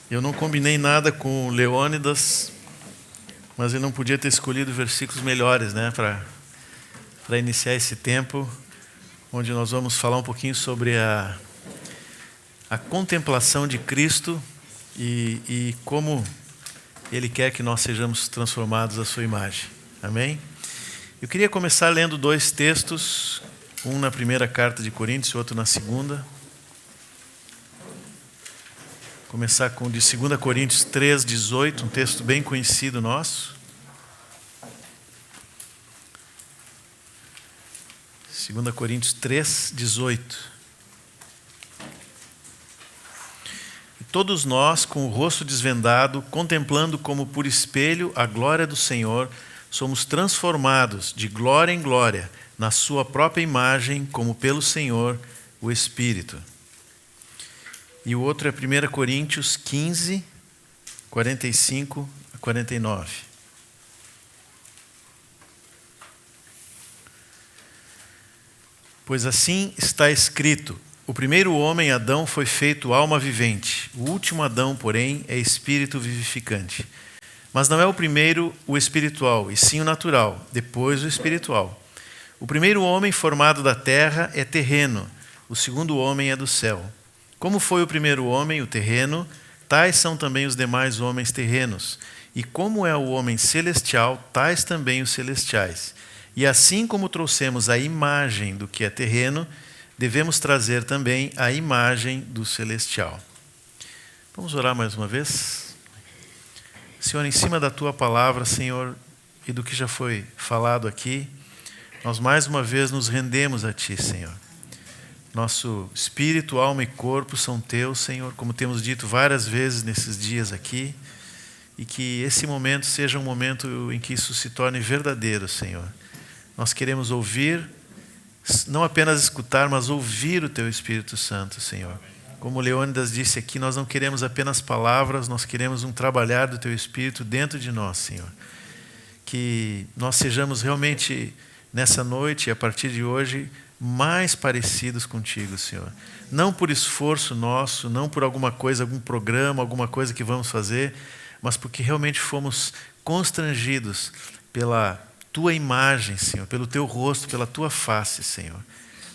Eu não combinei nada com o Leônidas, mas ele não podia ter escolhido versículos melhores, né, para iniciar esse tempo, onde nós vamos falar um pouquinho sobre a contemplação de Cristo e como Ele quer que nós sejamos transformados à sua imagem. Amém? Eu queria começar lendo dois textos, um na primeira carta de Coríntios e outro na segunda. Começar com o de 2 Coríntios 3:18, um texto bem conhecido nosso. 2 Coríntios 3:18. E todos nós, com o rosto desvendado, contemplando como por espelho a glória do Senhor, somos transformados de glória em glória, na sua própria imagem, como pelo Senhor, o Espírito. E o outro é 1 Coríntios 15, 45 a 49. Pois assim está escrito: o primeiro homem, Adão, foi feito alma vivente. O último Adão, porém, é espírito vivificante. Mas não é o primeiro o espiritual, e sim o natural, depois o espiritual. O primeiro homem formado da terra é terreno, o segundo homem é do céu. Como foi o primeiro homem, o terreno, tais são também os demais homens terrenos. E como é o homem celestial, tais também os celestiais. E assim como trouxemos a imagem do que é terreno, devemos trazer também a imagem do celestial. Vamos orar mais uma vez? Senhor, em cima da Tua palavra, Senhor, e do que já foi falado aqui, nós mais uma vez nos rendemos a Ti, Senhor. Nosso espírito, alma e corpo são Teus, Senhor, como temos dito várias vezes nesses dias aqui, e que esse momento seja um momento em que isso se torne verdadeiro, Senhor. Nós queremos ouvir, não apenas escutar, mas ouvir o Teu Espírito Santo, Senhor. Como Leônidas disse aqui, nós não queremos apenas palavras, nós queremos um trabalhar do Teu Espírito dentro de nós, Senhor. Que nós sejamos realmente, nessa noite e a partir de hoje, mais parecidos contigo, Senhor. Não por esforço nosso, não por alguma coisa, algum programa, alguma coisa que vamos fazer, mas porque realmente fomos constrangidos pela Tua imagem, Senhor, pelo Teu rosto, pela Tua face, Senhor.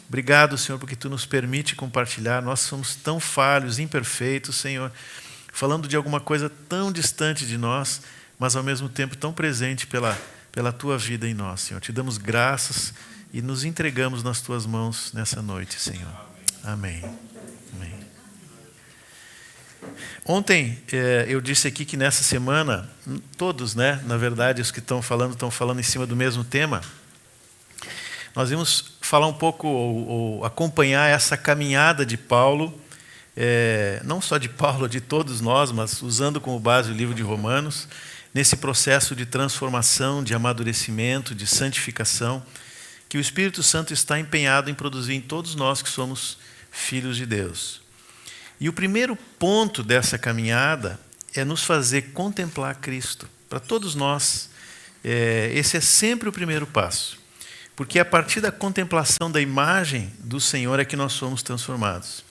Obrigado, Senhor, porque Tu nos permite compartilhar. Nós somos tão falhos, imperfeitos, Senhor, falando de alguma coisa tão distante de nós, mas ao mesmo tempo tão presente pela Tua vida em nós, Senhor. Te damos graças e nos entregamos nas Tuas mãos nessa noite, Senhor. Amém. Amém. Ontem eu disse aqui que nessa semana, todos, né, na verdade, os que estão falando em cima do mesmo tema. Nós vamos falar um pouco, ou acompanhar essa caminhada de Paulo, não só de Paulo, de todos nós, mas usando como base o livro de Romanos, nesse processo de transformação, de amadurecimento, de santificação, que o Espírito Santo está empenhado em produzir em todos nós que somos filhos de Deus. E o primeiro ponto dessa caminhada é nos fazer contemplar Cristo. Para todos nós, esse é sempre o primeiro passo. Porque é a partir da contemplação da imagem do Senhor é que nós somos transformados.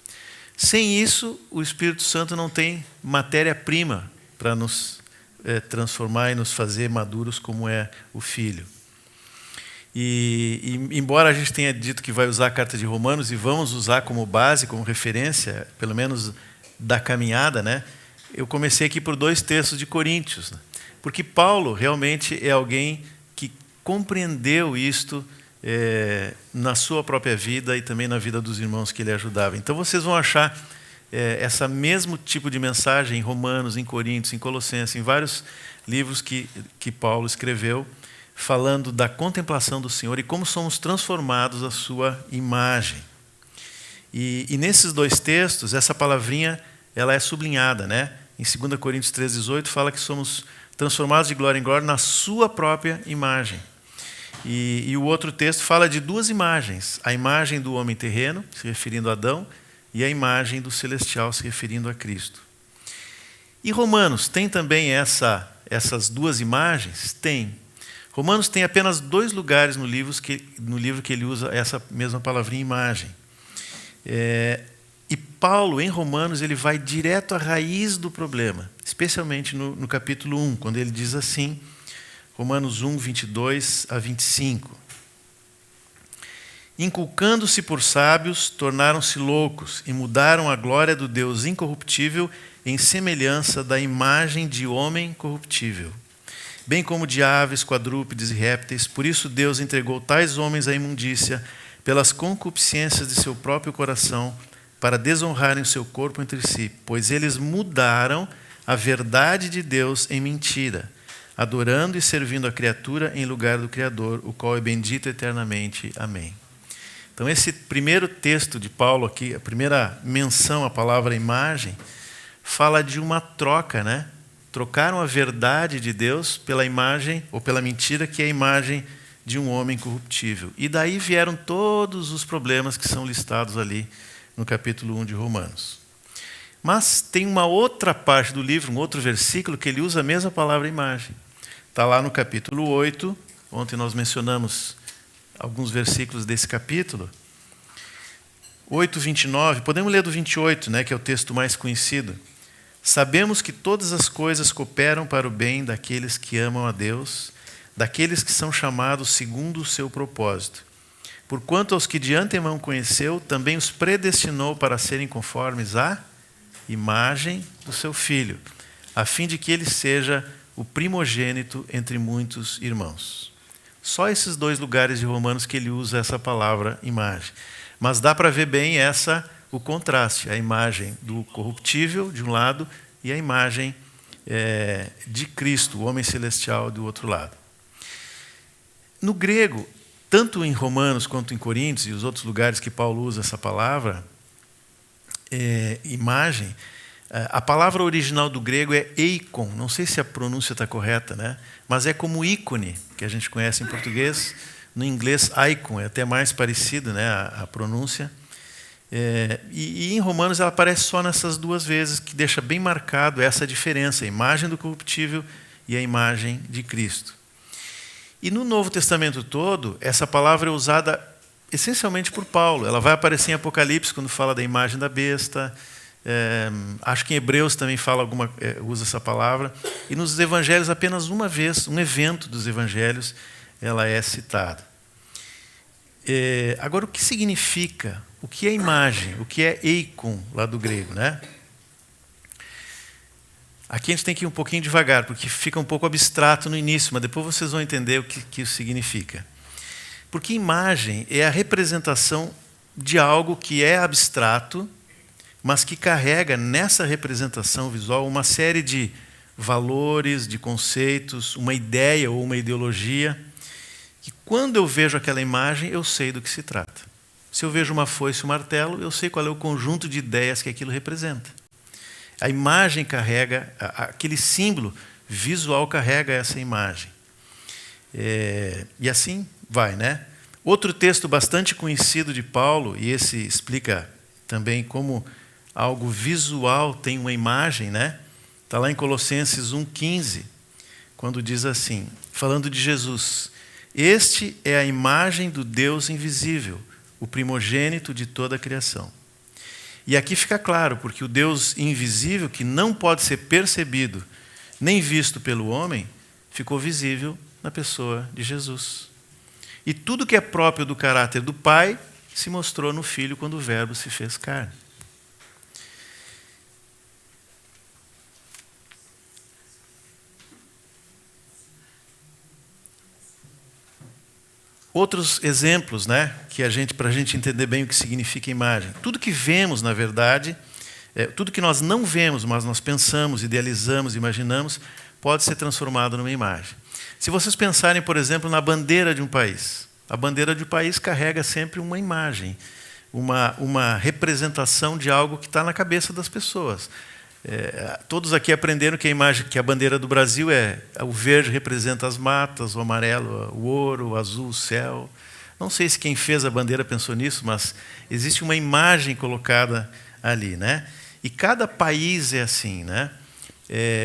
Sem isso, o Espírito Santo não tem matéria-prima para nos transformar e nos fazer maduros como é o Filho. E embora a gente tenha dito que vai usar a carta de Romanos e vamos usar como base, como referência, pelo menos da caminhada, né? Eu comecei aqui por 2 textos de Coríntios, né? Porque Paulo realmente é alguém que compreendeu isto na sua própria vida e também na vida dos irmãos que ele ajudava. Então vocês vão achar essa mesmo tipo de mensagem em Romanos, em Coríntios, em Colossenses, em vários livros que Paulo escreveu, falando da contemplação do Senhor e como somos transformados à sua imagem. E nesses 2 textos, essa palavrinha ela é sublinhada, né? Em 2 Coríntios 3:18 fala que somos transformados de glória em glória na sua própria imagem. E o outro texto fala de 2 imagens. A imagem do homem terreno, se referindo a Adão, e a imagem do celestial, se referindo a Cristo. E Romanos tem também essas 2 imagens? Tem. Romanos tem apenas 2 lugares no livro que ele usa essa mesma palavrinha imagem. E Paulo, em Romanos, ele vai direto à raiz do problema, especialmente no capítulo 1, quando ele diz assim, Romanos 1, 22 a 25. Inculcando-se por sábios, tornaram-se loucos e mudaram a glória do Deus incorruptível em semelhança da imagem de homem corruptível, bem como de aves, quadrúpedes e répteis. Por isso Deus entregou tais homens à imundícia pelas concupiscências de seu próprio coração, para desonrarem o seu corpo entre si, pois eles mudaram a verdade de Deus em mentira, adorando e servindo a criatura em lugar do Criador, o qual é bendito eternamente. Amém. Então, esse primeiro texto de Paulo aqui, a primeira menção à palavra imagem, fala de uma troca, né? Trocaram a verdade de Deus pela imagem, ou pela mentira, que é a imagem de um homem corruptível. E daí vieram todos os problemas que são listados ali no capítulo 1 de Romanos. Mas tem uma outra parte do livro, um outro versículo, que ele usa a mesma palavra imagem. Está lá no capítulo 8, ontem nós mencionamos alguns versículos desse capítulo. 8, 29, podemos ler do 28, né, que é o texto mais conhecido. Sabemos que todas as coisas cooperam para o bem daqueles que amam a Deus, daqueles que são chamados segundo o seu propósito. Porquanto aos que de antemão conheceu, também os predestinou para serem conformes à imagem do seu Filho, a fim de que ele seja o primogênito entre muitos irmãos. Só esses dois lugares de Romanos que ele usa essa palavra imagem. Mas dá para ver bem o contraste, a imagem do corruptível de um lado e a imagem de Cristo, o homem celestial, do outro lado. No grego, tanto em Romanos quanto em Coríntios e os outros lugares que Paulo usa essa palavra, imagem, a palavra original do grego é eikon, não sei se a pronúncia está correta, né? Mas é como ícone, que a gente conhece em português. No inglês, icon, é até mais parecido, né, a pronúncia. E em Romanos ela aparece só nessas duas vezes, que deixa bem marcado essa diferença, a imagem do corruptível e a imagem de Cristo. E no Novo Testamento todo, essa palavra é usada essencialmente por Paulo. Ela vai aparecer em Apocalipse, quando fala da imagem da besta. Acho que em Hebreus também usa essa palavra. E nos Evangelhos, apenas uma vez, um evento dos Evangelhos, ela é citada. Agora, o que significa? O que é imagem? O que é eikon, lá do grego, né? Aqui a gente tem que ir um pouquinho devagar, porque fica um pouco abstrato no início, mas depois vocês vão entender o que isso significa. Porque imagem é a representação de algo que é abstrato, mas que carrega nessa representação visual uma série de valores, de conceitos, uma ideia ou uma ideologia, que quando eu vejo aquela imagem, eu sei do que se trata. Se eu vejo uma foice e um martelo, eu sei qual é o conjunto de ideias que aquilo representa. A imagem carrega, aquele símbolo visual carrega essa imagem. E assim vai, né? Outro texto bastante conhecido de Paulo, e esse explica também como algo visual tem uma imagem, né? Está lá em Colossenses 1,15, quando diz assim, falando de Jesus: este é a imagem do Deus invisível, o primogênito de toda a criação. E aqui fica claro, porque o Deus invisível, que não pode ser percebido nem visto pelo homem, ficou visível na pessoa de Jesus. E tudo que é próprio do caráter do Pai se mostrou no Filho quando o Verbo se fez carne. Outros exemplos, né, para a gente entender bem o que significa imagem. Tudo que vemos, na verdade, tudo que nós não vemos, mas nós pensamos, idealizamos, imaginamos, pode ser transformado numa imagem. Se vocês pensarem, por exemplo, na bandeira de um país, a bandeira de um país carrega sempre uma imagem, uma representação de algo que está na cabeça das pessoas. Todos aqui aprenderam que a bandeira do Brasil o verde representa as matas, o amarelo, o ouro, o azul, o céu. Não sei se quem fez a bandeira pensou nisso, mas existe uma imagem colocada ali, né? E cada país é assim, né?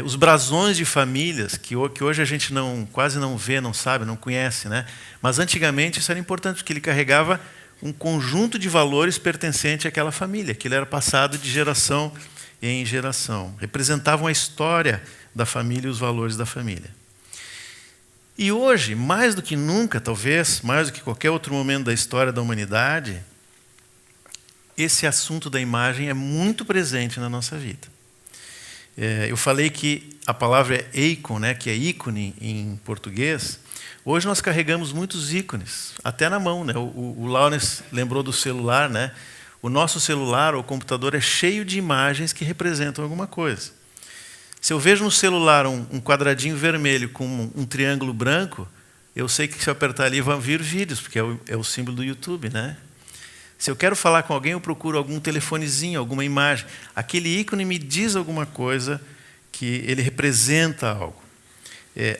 Os brasões de famílias, que hoje a gente quase não vê, não sabe, não conhece, né? Mas antigamente isso era importante, porque ele carregava um conjunto de valores pertencente àquela família, que ele era passado de geração em geração. Representavam a história da família e os valores da família. E hoje, mais do que nunca, talvez, mais do que qualquer outro momento da história da humanidade, esse assunto da imagem é muito presente na nossa vida. Eu falei que a palavra é icon, né, que é ícone em português. Hoje nós carregamos muitos ícones, até na mão, né? O Lawrence lembrou do celular, né? O nosso celular ou computador é cheio de imagens que representam alguma coisa. Se eu vejo no celular um quadradinho vermelho com um triângulo branco, eu sei que se eu apertar ali vão vir vídeos, porque é o símbolo do YouTube, né? Se eu quero falar com alguém, eu procuro algum telefonezinho, alguma imagem. Aquele ícone me diz alguma coisa que ele representa algo.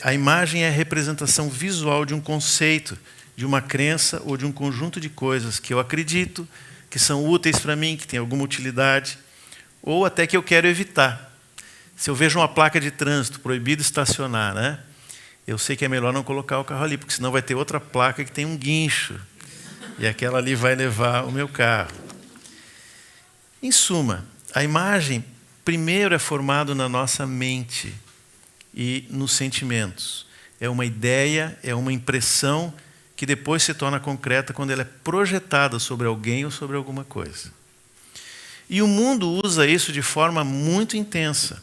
A imagem é a representação visual de um conceito, de uma crença ou de um conjunto de coisas que eu acredito, que são úteis para mim, que têm alguma utilidade, ou até que eu quero evitar. Se eu vejo uma placa de trânsito, proibido estacionar, né? Eu sei que é melhor não colocar o carro ali, porque senão vai ter outra placa que tem um guincho. E aquela ali vai levar o meu carro. Em suma, a imagem primeiro é formada na nossa mente e nos sentimentos. É uma ideia, é uma impressão que depois se torna concreta quando ela é projetada sobre alguém ou sobre alguma coisa. E o mundo usa isso de forma muito intensa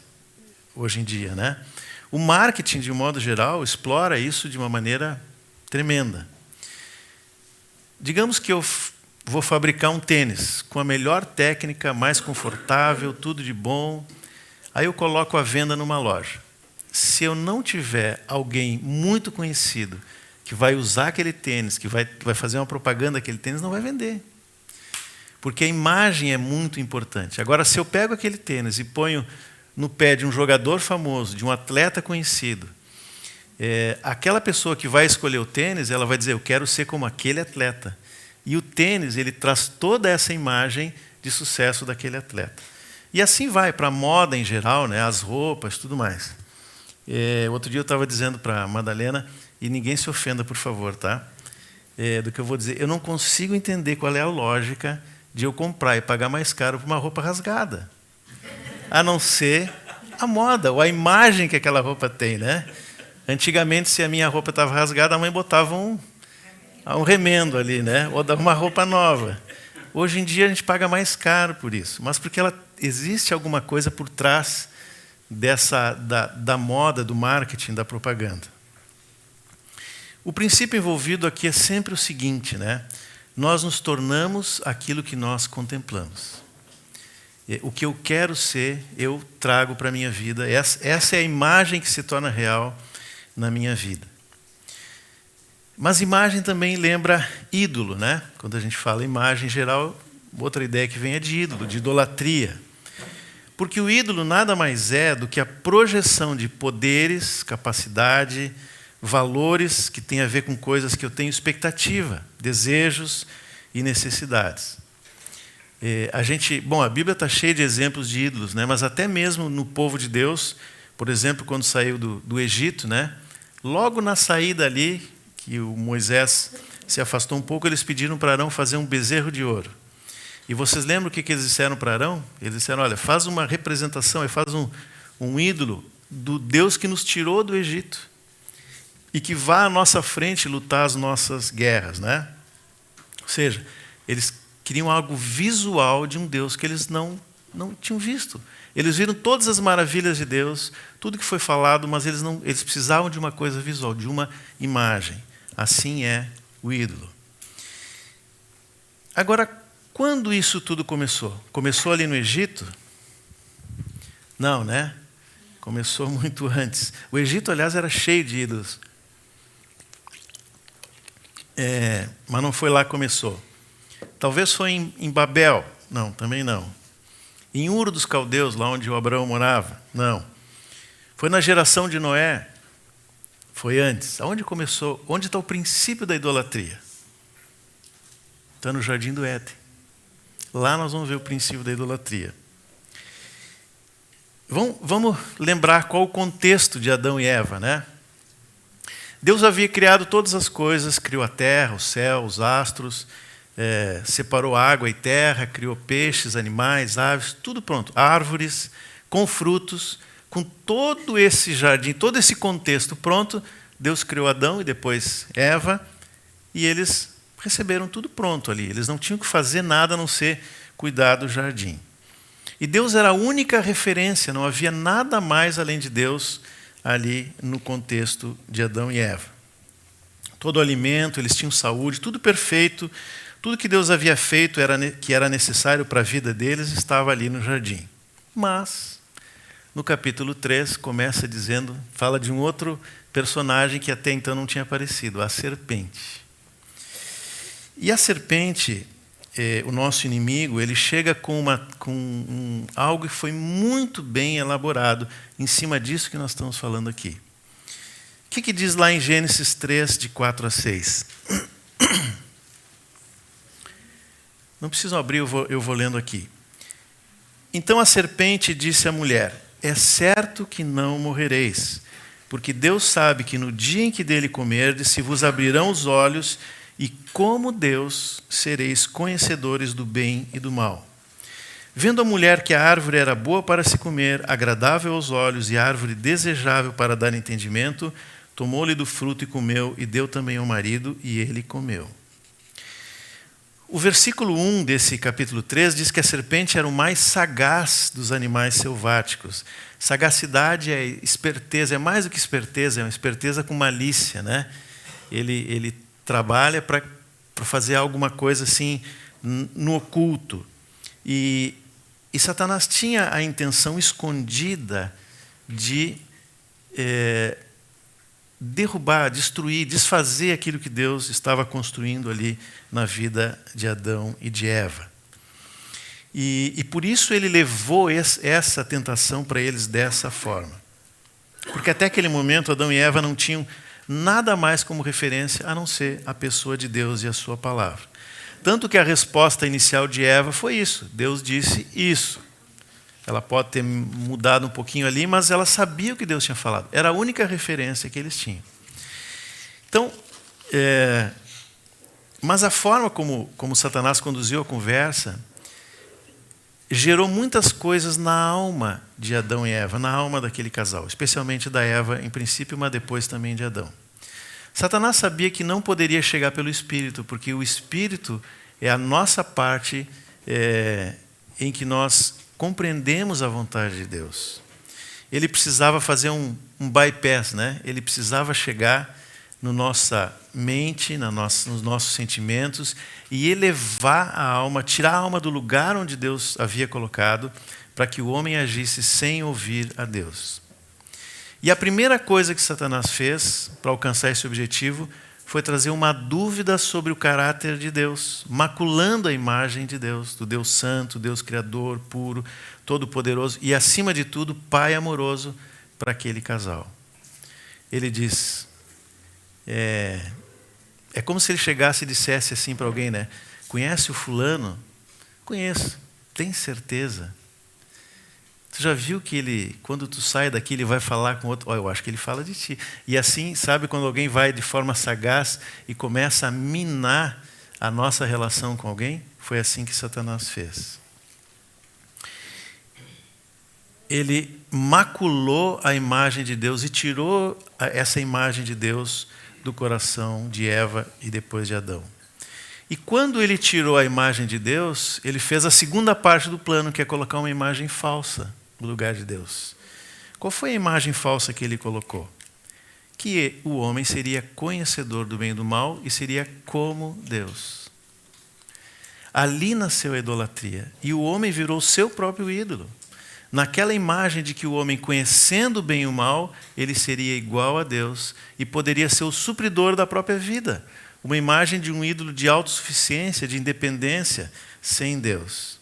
hoje em dia, né? O marketing, de um modo geral, explora isso de uma maneira tremenda. Digamos que eu vou fabricar um tênis com a melhor técnica, mais confortável, tudo de bom. Aí eu coloco à venda numa loja. Se eu não tiver alguém muito conhecido que vai usar aquele tênis, que vai fazer uma propaganda daquele tênis, não vai vender. Porque a imagem é muito importante. Agora, se eu pego aquele tênis e ponho no pé de um jogador famoso, de um atleta conhecido, aquela pessoa que vai escolher o tênis, ela vai dizer, eu quero ser como aquele atleta. E o tênis, ele traz toda essa imagem de sucesso daquele atleta. E assim vai para a moda em geral, né? As roupas, tudo mais. Outro dia eu estava dizendo para a Madalena, e ninguém se ofenda, por favor, tá? Do que eu vou dizer. Eu não consigo entender qual é a lógica de eu comprar e pagar mais caro por uma roupa rasgada. A não ser a moda, ou a imagem que aquela roupa tem, né? Antigamente, se a minha roupa estava rasgada, a mãe botava um remendo ali, né? Ou dava uma roupa nova. Hoje em dia a gente paga mais caro por isso, mas porque existe alguma coisa por trás da moda, do marketing, da propaganda. O princípio envolvido aqui é sempre o seguinte, né? Nós nos tornamos aquilo que nós contemplamos. O que eu quero ser, eu trago para a minha vida. Essa é a imagem que se torna real na minha vida. Mas imagem também lembra ídolo, né? Quando a gente fala imagem, em geral, outra ideia que vem é de ídolo, de idolatria. Porque o ídolo nada mais é do que a projeção de poderes, capacidade, valores que têm a ver com coisas que eu tenho expectativa, desejos e necessidades. A Bíblia está cheia de exemplos de ídolos, né? Mas até mesmo no povo de Deus, por exemplo, quando saiu do Egito, né? Logo na saída ali, que o Moisés se afastou um pouco, eles pediram para Arão fazer um bezerro de ouro. E vocês lembram o que eles disseram para Arão? Eles disseram, olha, faz uma representação, faz um ídolo do Deus que nos tirou do Egito e que vá à nossa frente lutar as nossas guerras, né? Ou seja, eles queriam algo visual de um Deus que eles não tinham visto. Eles viram todas as maravilhas de Deus, tudo que foi falado, mas eles precisavam de uma coisa visual, de uma imagem. Assim é o ídolo. Agora, quando isso tudo começou? Começou ali no Egito? Não, né? Começou muito antes. O Egito, aliás, era cheio de ídolos. Mas não foi lá que começou. Talvez foi em Babel. Não, também não. Em Ur dos Caldeus, lá onde o Abraão morava. Não. Foi na geração de Noé. Foi antes. Aonde começou? Onde está o princípio da idolatria? Está no Jardim do Éden. Lá nós vamos ver o princípio da idolatria. Vamos lembrar qual o contexto de Adão e Eva, né? Deus havia criado todas as coisas, criou a terra, o céu, os astros, separou água e terra, criou peixes, animais, aves, tudo pronto. Árvores, com frutos, com todo esse jardim, todo esse contexto pronto, Deus criou Adão e depois Eva, e eles receberam tudo pronto ali. Eles não tinham que fazer nada a não ser cuidar do jardim. E Deus era a única referência, não havia nada mais além de Deus ali no contexto de Adão e Eva. Todo o alimento, eles tinham saúde, tudo perfeito, tudo que Deus havia feito, que era necessário para a vida deles, estava ali no jardim. Mas, no capítulo 3, começa dizendo, fala de um outro personagem que até então não tinha aparecido, a serpente. E a serpente, o nosso inimigo, ele chega com algo que foi muito bem elaborado em cima disso que nós estamos falando aqui. O que diz lá em Gênesis 3, de 4 a 6? Não precisam abrir, eu vou lendo aqui. Então a serpente disse à mulher: é certo que não morrereis, porque Deus sabe que no dia em que dele comerdes, se vos abrirão os olhos, e como Deus sereis conhecedores do bem e do mal. Vendo a mulher que a árvore era boa para se comer, agradável aos olhos e árvore desejável para dar entendimento, tomou-lhe do fruto e comeu, e deu também ao marido, e ele comeu. O versículo 1 desse capítulo 3 diz que a serpente era o mais sagaz dos animais selváticos. Sagacidade é esperteza, é mais do que esperteza, é uma esperteza com malícia, né? Ele trabalha para fazer alguma coisa assim no oculto. E Satanás tinha a intenção escondida de derrubar, destruir, desfazer aquilo que Deus estava construindo ali na vida de Adão e de Eva. E por isso ele levou essa tentação para eles dessa forma. Porque até aquele momento Adão e Eva não tinham nada mais como referência a não ser a pessoa de Deus e a sua palavra. Tanto que a resposta inicial de Eva foi isso. Deus disse isso. Ela pode ter mudado um pouquinho ali, mas ela sabia o que Deus tinha falado. Era a única referência que eles tinham. Então, mas a forma como Satanás conduziu a conversa gerou muitas coisas na alma de Adão e Eva, na alma daquele casal, especialmente da Eva, em princípio, mas depois também de Adão. Satanás sabia que não poderia chegar pelo Espírito, porque o Espírito é a nossa parte em que nós compreendemos a vontade de Deus. Ele precisava fazer um bypass, né? Ele precisava chegar na nossa mente, nos nossos sentimentos e elevar a alma, tirar a alma do lugar onde Deus havia colocado, para que o homem agisse sem ouvir a Deus. E a primeira coisa que Satanás fez para alcançar esse objetivo foi trazer uma dúvida sobre o caráter de Deus, maculando a imagem de Deus, do Deus Santo, Deus Criador, puro, Todo-Poderoso e, acima de tudo, Pai amoroso para aquele casal. Ele diz, é como se ele chegasse e dissesse assim para alguém, né? Conhece o fulano? Conheço, tem certeza? Tu já viu que ele, quando tu sai daqui, ele vai falar com outro? Eu acho que ele fala de ti. E assim, sabe, quando alguém vai de forma sagaz e começa a minar a nossa relação com alguém? Foi assim que Satanás fez. Ele maculou a imagem de Deus e tirou essa imagem de Deus do coração de Eva e depois de Adão. E quando ele tirou a imagem de Deus, ele fez a segunda parte do plano, que é colocar uma imagem falsa no lugar de Deus. Qual foi a imagem falsa que ele colocou? Que o homem seria conhecedor do bem e do mal e seria como Deus. Ali nasceu a idolatria e o homem virou seu próprio ídolo. Naquela imagem de que o homem, conhecendo o bem e o mal, ele seria igual a Deus e poderia ser o supridor da própria vida. Uma imagem de um ídolo de autossuficiência, de independência, sem Deus.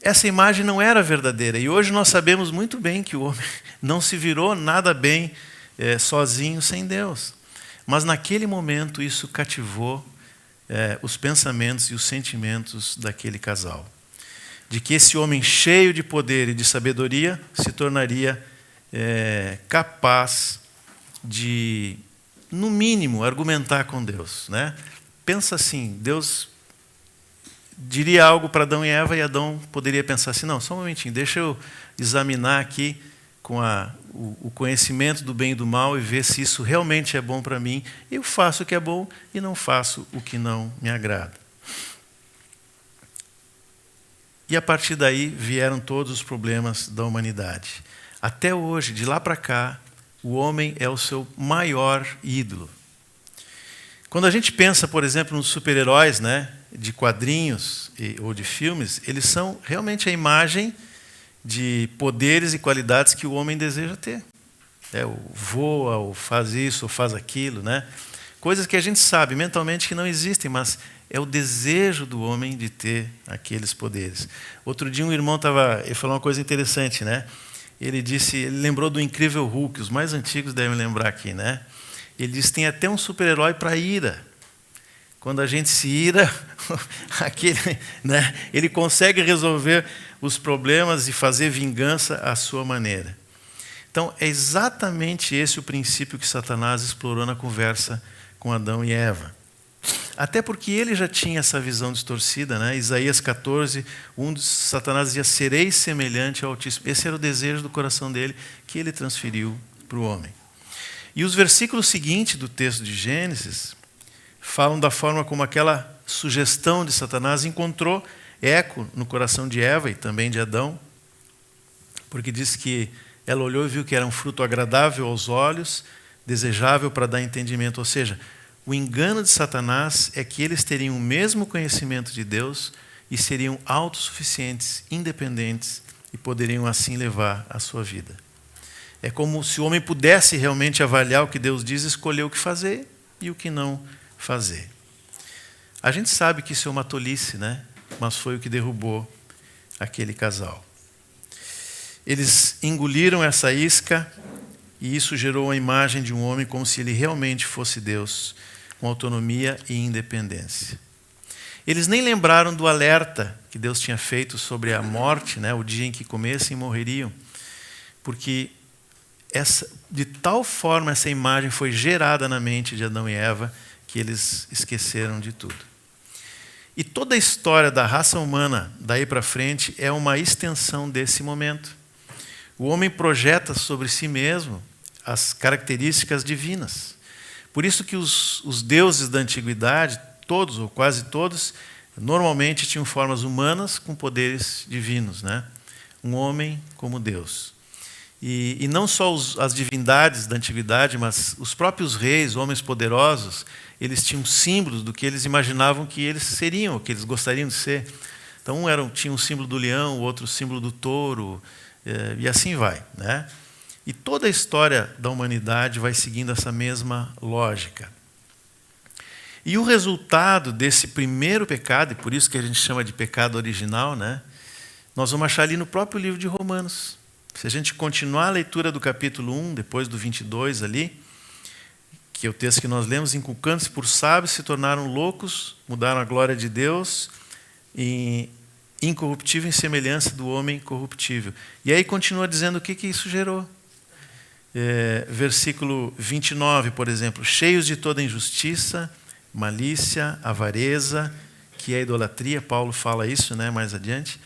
Essa imagem não era verdadeira. E hoje nós sabemos muito bem que o homem não se virou nada bem sozinho, sem Deus. Mas naquele momento isso cativou os pensamentos e os sentimentos daquele casal. De que esse homem cheio de poder e de sabedoria se tornaria capaz de, no mínimo, argumentar com Deus, né? pensa assim, Deus diria algo para Adão e Eva e Adão poderia pensar assim, não, só um momentinho, deixa eu examinar aqui com o conhecimento do bem e do mal e ver se isso realmente é bom para mim. Eu faço o que é bom e não faço o que não me agrada. E a partir daí vieram todos os problemas da humanidade. Até hoje, de lá para cá, o homem é o seu maior ídolo. Quando a gente pensa, por exemplo, nos super-heróis, né, de quadrinhos ou de filmes, eles são realmente a imagem de poderes e qualidades que o homem deseja ter. Ou voa, ou faz isso, ou faz aquilo, né? Coisas que a gente sabe mentalmente que não existem, mas é o desejo do homem de ter aqueles poderes. Outro dia um irmão ele falou uma coisa interessante, né? Ele lembrou do Incrível Hulk, os mais antigos devem lembrar aqui, né? Ele disse: tem até um super-herói para ira. Quando a gente se ira, ele consegue resolver os problemas e fazer vingança à sua maneira. Então, é exatamente esse o princípio que Satanás explorou na conversa com Adão e Eva. Até porque ele já tinha essa visão distorcida, né? Isaías 14, Satanás dizia: sereis semelhante ao Altíssimo. Esse era o desejo do coração dele, que ele transferiu para o homem. E os versículos seguintes do texto de Gênesis falam da forma como aquela sugestão de Satanás encontrou eco no coração de Eva e também de Adão, porque diz que ela olhou e viu que era um fruto agradável aos olhos, desejável para dar entendimento. Ou seja, o engano de Satanás é que eles teriam o mesmo conhecimento de Deus e seriam autossuficientes, independentes e poderiam assim levar a sua vida. É como se o homem pudesse realmente avaliar o que Deus diz, escolher o que fazer e o que não fazer. A gente sabe que isso é uma tolice, né? Mas foi o que derrubou aquele casal. Eles engoliram essa isca e isso gerou a imagem de um homem como se ele realmente fosse Deus, com autonomia e independência. Eles nem lembraram do alerta que Deus tinha feito sobre a morte, né? O dia em que comessem morreriam, porque de tal forma essa imagem foi gerada na mente de Adão e Eva que eles esqueceram de tudo. E toda a história da raça humana daí para frente é uma extensão desse momento. O homem projeta sobre si mesmo as características divinas. Por isso que os deuses da antiguidade, todos ou quase todos, normalmente tinham formas humanas com poderes divinos, né? Um homem como Deus. E não só as divindades da antiguidade, mas os próprios reis, homens poderosos, eles tinham símbolos do que eles imaginavam que eles seriam, o que eles gostariam de ser. Então, tinha um símbolo do leão, o outro o símbolo do touro, e assim vai, né? E toda a história da humanidade vai seguindo essa mesma lógica. E o resultado desse primeiro pecado, e por isso que a gente chama de pecado original, né? Nós vamos achar ali no próprio livro de Romanos. Se a gente continuar a leitura do capítulo 1, depois do 22 ali, que é o texto que nós lemos: inculcando-se por sábios, se tornaram loucos, mudaram a glória de Deus, e incorruptível em semelhança do homem corruptível. E aí continua dizendo o que isso gerou. Versículo 29, por exemplo: cheios de toda injustiça, malícia, avareza, que é idolatria, Paulo fala isso, né, mais adiante,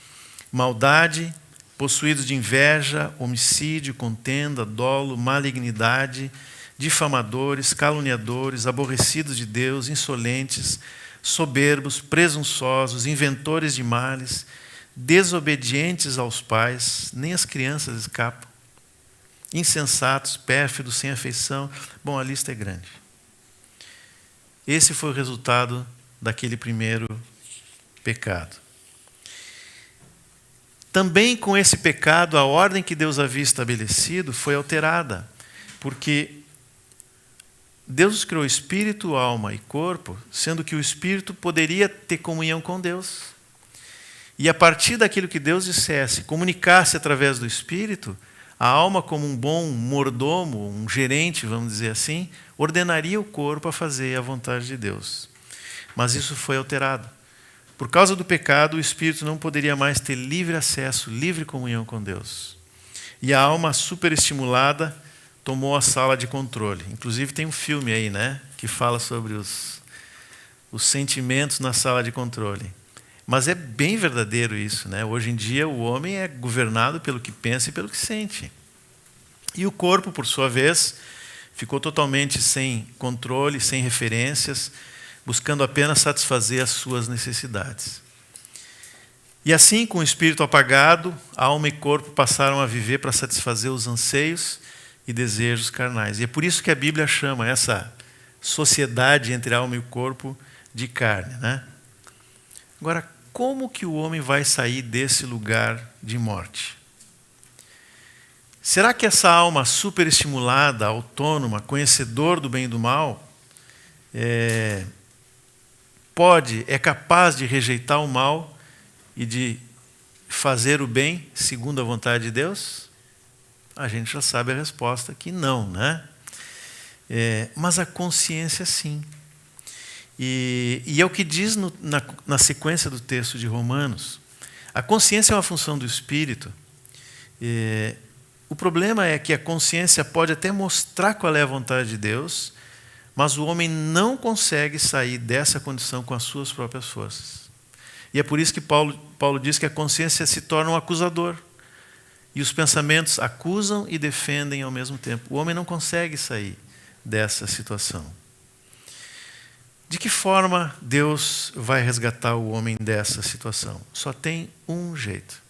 maldade, possuídos de inveja, homicídio, contenda, dolo, malignidade, difamadores, caluniadores, aborrecidos de Deus, insolentes, soberbos, presunçosos, inventores de males, desobedientes aos pais, nem as crianças escapam, insensatos, pérfidos, sem afeição. Bom, a lista é grande. Esse foi o resultado daquele primeiro pecado. Também com esse pecado, a ordem que Deus havia estabelecido foi alterada, porque Deus criou espírito, alma e corpo, sendo que o espírito poderia ter comunhão com Deus. E a partir daquilo que Deus dissesse, comunicasse através do espírito, a alma, como um bom mordomo, um gerente, vamos dizer assim, ordenaria o corpo a fazer a vontade de Deus. Mas isso foi alterado. Por causa do pecado, o espírito não poderia mais ter livre acesso, livre comunhão com Deus. E a alma, superestimulada, tomou a sala de controle. Inclusive tem um filme aí, né, que fala sobre os sentimentos na sala de controle. Mas é bem verdadeiro isso, né? Hoje em dia o homem é governado pelo que pensa e pelo que sente. E o corpo, por sua vez, ficou totalmente sem controle, sem referências, buscando apenas satisfazer as suas necessidades. E assim, com o espírito apagado, alma e corpo passaram a viver para satisfazer os anseios e desejos carnais. E é por isso que a Bíblia chama essa sociedade entre a alma e o corpo de carne, né? Agora, como que o homem vai sair desse lugar de morte? Será que essa alma superestimulada, autônoma, conhecedor do bem e do mal, é capaz de rejeitar o mal e de fazer o bem segundo a vontade de Deus? A gente já sabe a resposta que não, né? Mas a consciência sim. E é o que diz na sequência do texto de Romanos. A consciência é uma função do Espírito. O problema é que a consciência pode até mostrar qual é a vontade de Deus, mas o homem não consegue sair dessa condição com as suas próprias forças. E é por isso que Paulo diz que a consciência se torna um acusador. E os pensamentos acusam e defendem ao mesmo tempo. O homem não consegue sair dessa situação. De que forma Deus vai resgatar o homem dessa situação? Só tem um jeito.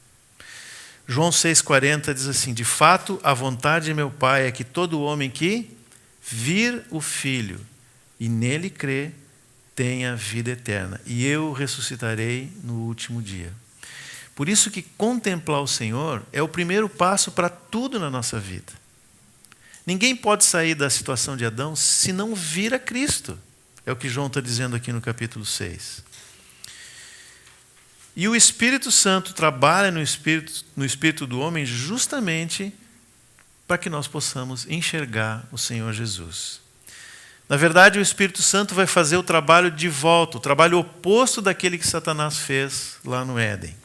João 6,40 diz assim: de fato, a vontade de meu Pai é que todo homem que vir o Filho e nele crê, tenha vida eterna, e eu o ressuscitarei no último dia. Por isso que contemplar o Senhor é o primeiro passo para tudo na nossa vida. Ninguém pode sair da situação de Adão se não vir a Cristo. É o que João está dizendo aqui no capítulo 6. E o Espírito Santo trabalha no espírito do homem justamente para que nós possamos enxergar o Senhor Jesus. Na verdade, o Espírito Santo vai fazer o trabalho de volta, o trabalho oposto daquele que Satanás fez lá no Éden.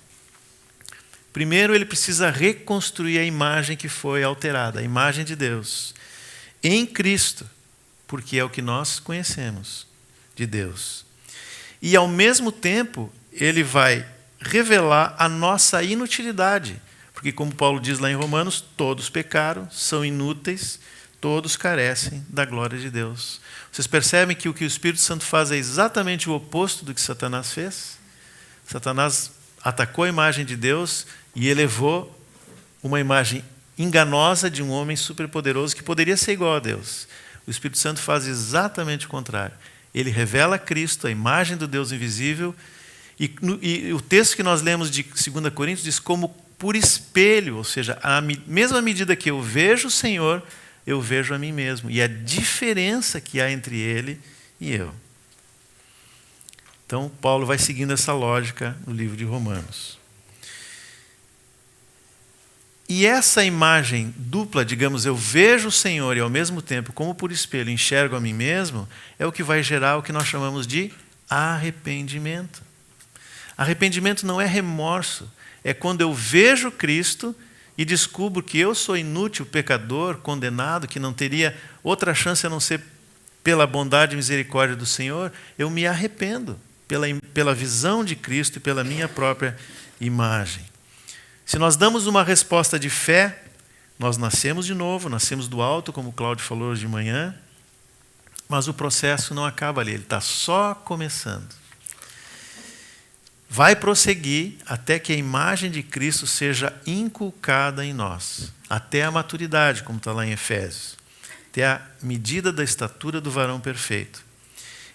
Primeiro, ele precisa reconstruir a imagem que foi alterada, a imagem de Deus, em Cristo, porque é o que nós conhecemos de Deus. E, ao mesmo tempo, ele vai revelar a nossa inutilidade, porque, como Paulo diz lá em Romanos, todos pecaram, são inúteis, todos carecem da glória de Deus. Vocês percebem que o Espírito Santo faz é exatamente o oposto do que Satanás fez? Satanás atacou a imagem de Deus e elevou uma imagem enganosa de um homem superpoderoso que poderia ser igual a Deus. O Espírito Santo faz exatamente o contrário. Ele revela Cristo, a imagem do Deus invisível, e o texto que nós lemos de 2 Coríntios diz como por espelho, ou seja, à mesma medida que eu vejo o Senhor, eu vejo a mim mesmo. E a diferença que há entre ele e eu. Então, Paulo vai seguindo essa lógica no livro de Romanos. E essa imagem dupla, digamos, eu vejo o Senhor e ao mesmo tempo, como por espelho, enxergo a mim mesmo, é o que vai gerar o que nós chamamos de arrependimento. Arrependimento não é remorso, é quando eu vejo Cristo e descubro que eu sou inútil, pecador, condenado, que não teria outra chance a não ser pela bondade e misericórdia do Senhor, eu me arrependo pela visão de Cristo e pela minha própria imagem. Se nós damos uma resposta de fé, nós nascemos de novo, nascemos do alto, como o Cláudio falou hoje de manhã, mas o processo não acaba ali, ele está só começando. Vai prosseguir até que a imagem de Cristo seja inculcada em nós, até a maturidade, como está lá em Efésios, até a medida da estatura do varão perfeito.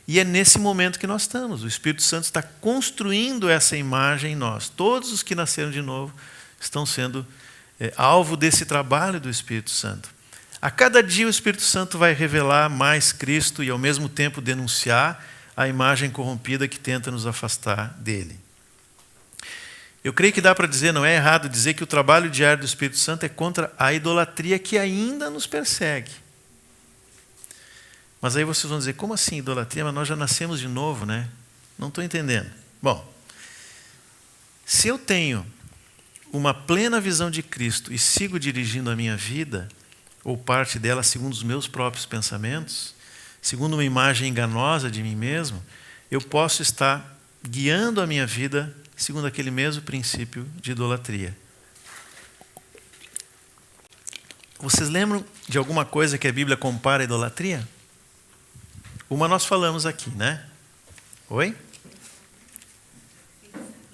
E é nesse momento que nós estamos. O Espírito Santo está construindo essa imagem em nós. Todos os que nasceram de novo estão sendo alvo desse trabalho do Espírito Santo. A cada dia o Espírito Santo vai revelar mais Cristo e ao mesmo tempo denunciar a imagem corrompida que tenta nos afastar dele. Eu creio que dá para dizer, não é errado dizer que o trabalho diário do Espírito Santo é contra a idolatria que ainda nos persegue. Mas aí vocês vão dizer, como assim idolatria? Mas nós já nascemos de novo, né? Não estou entendendo. Bom, se eu tenho uma plena visão de Cristo e sigo dirigindo a minha vida, ou parte dela segundo os meus próprios pensamentos, segundo uma imagem enganosa de mim mesmo, eu posso estar guiando a minha vida segundo aquele mesmo princípio de idolatria. Vocês lembram de alguma coisa que a Bíblia compara a idolatria? Uma nós falamos aqui, né? Oi?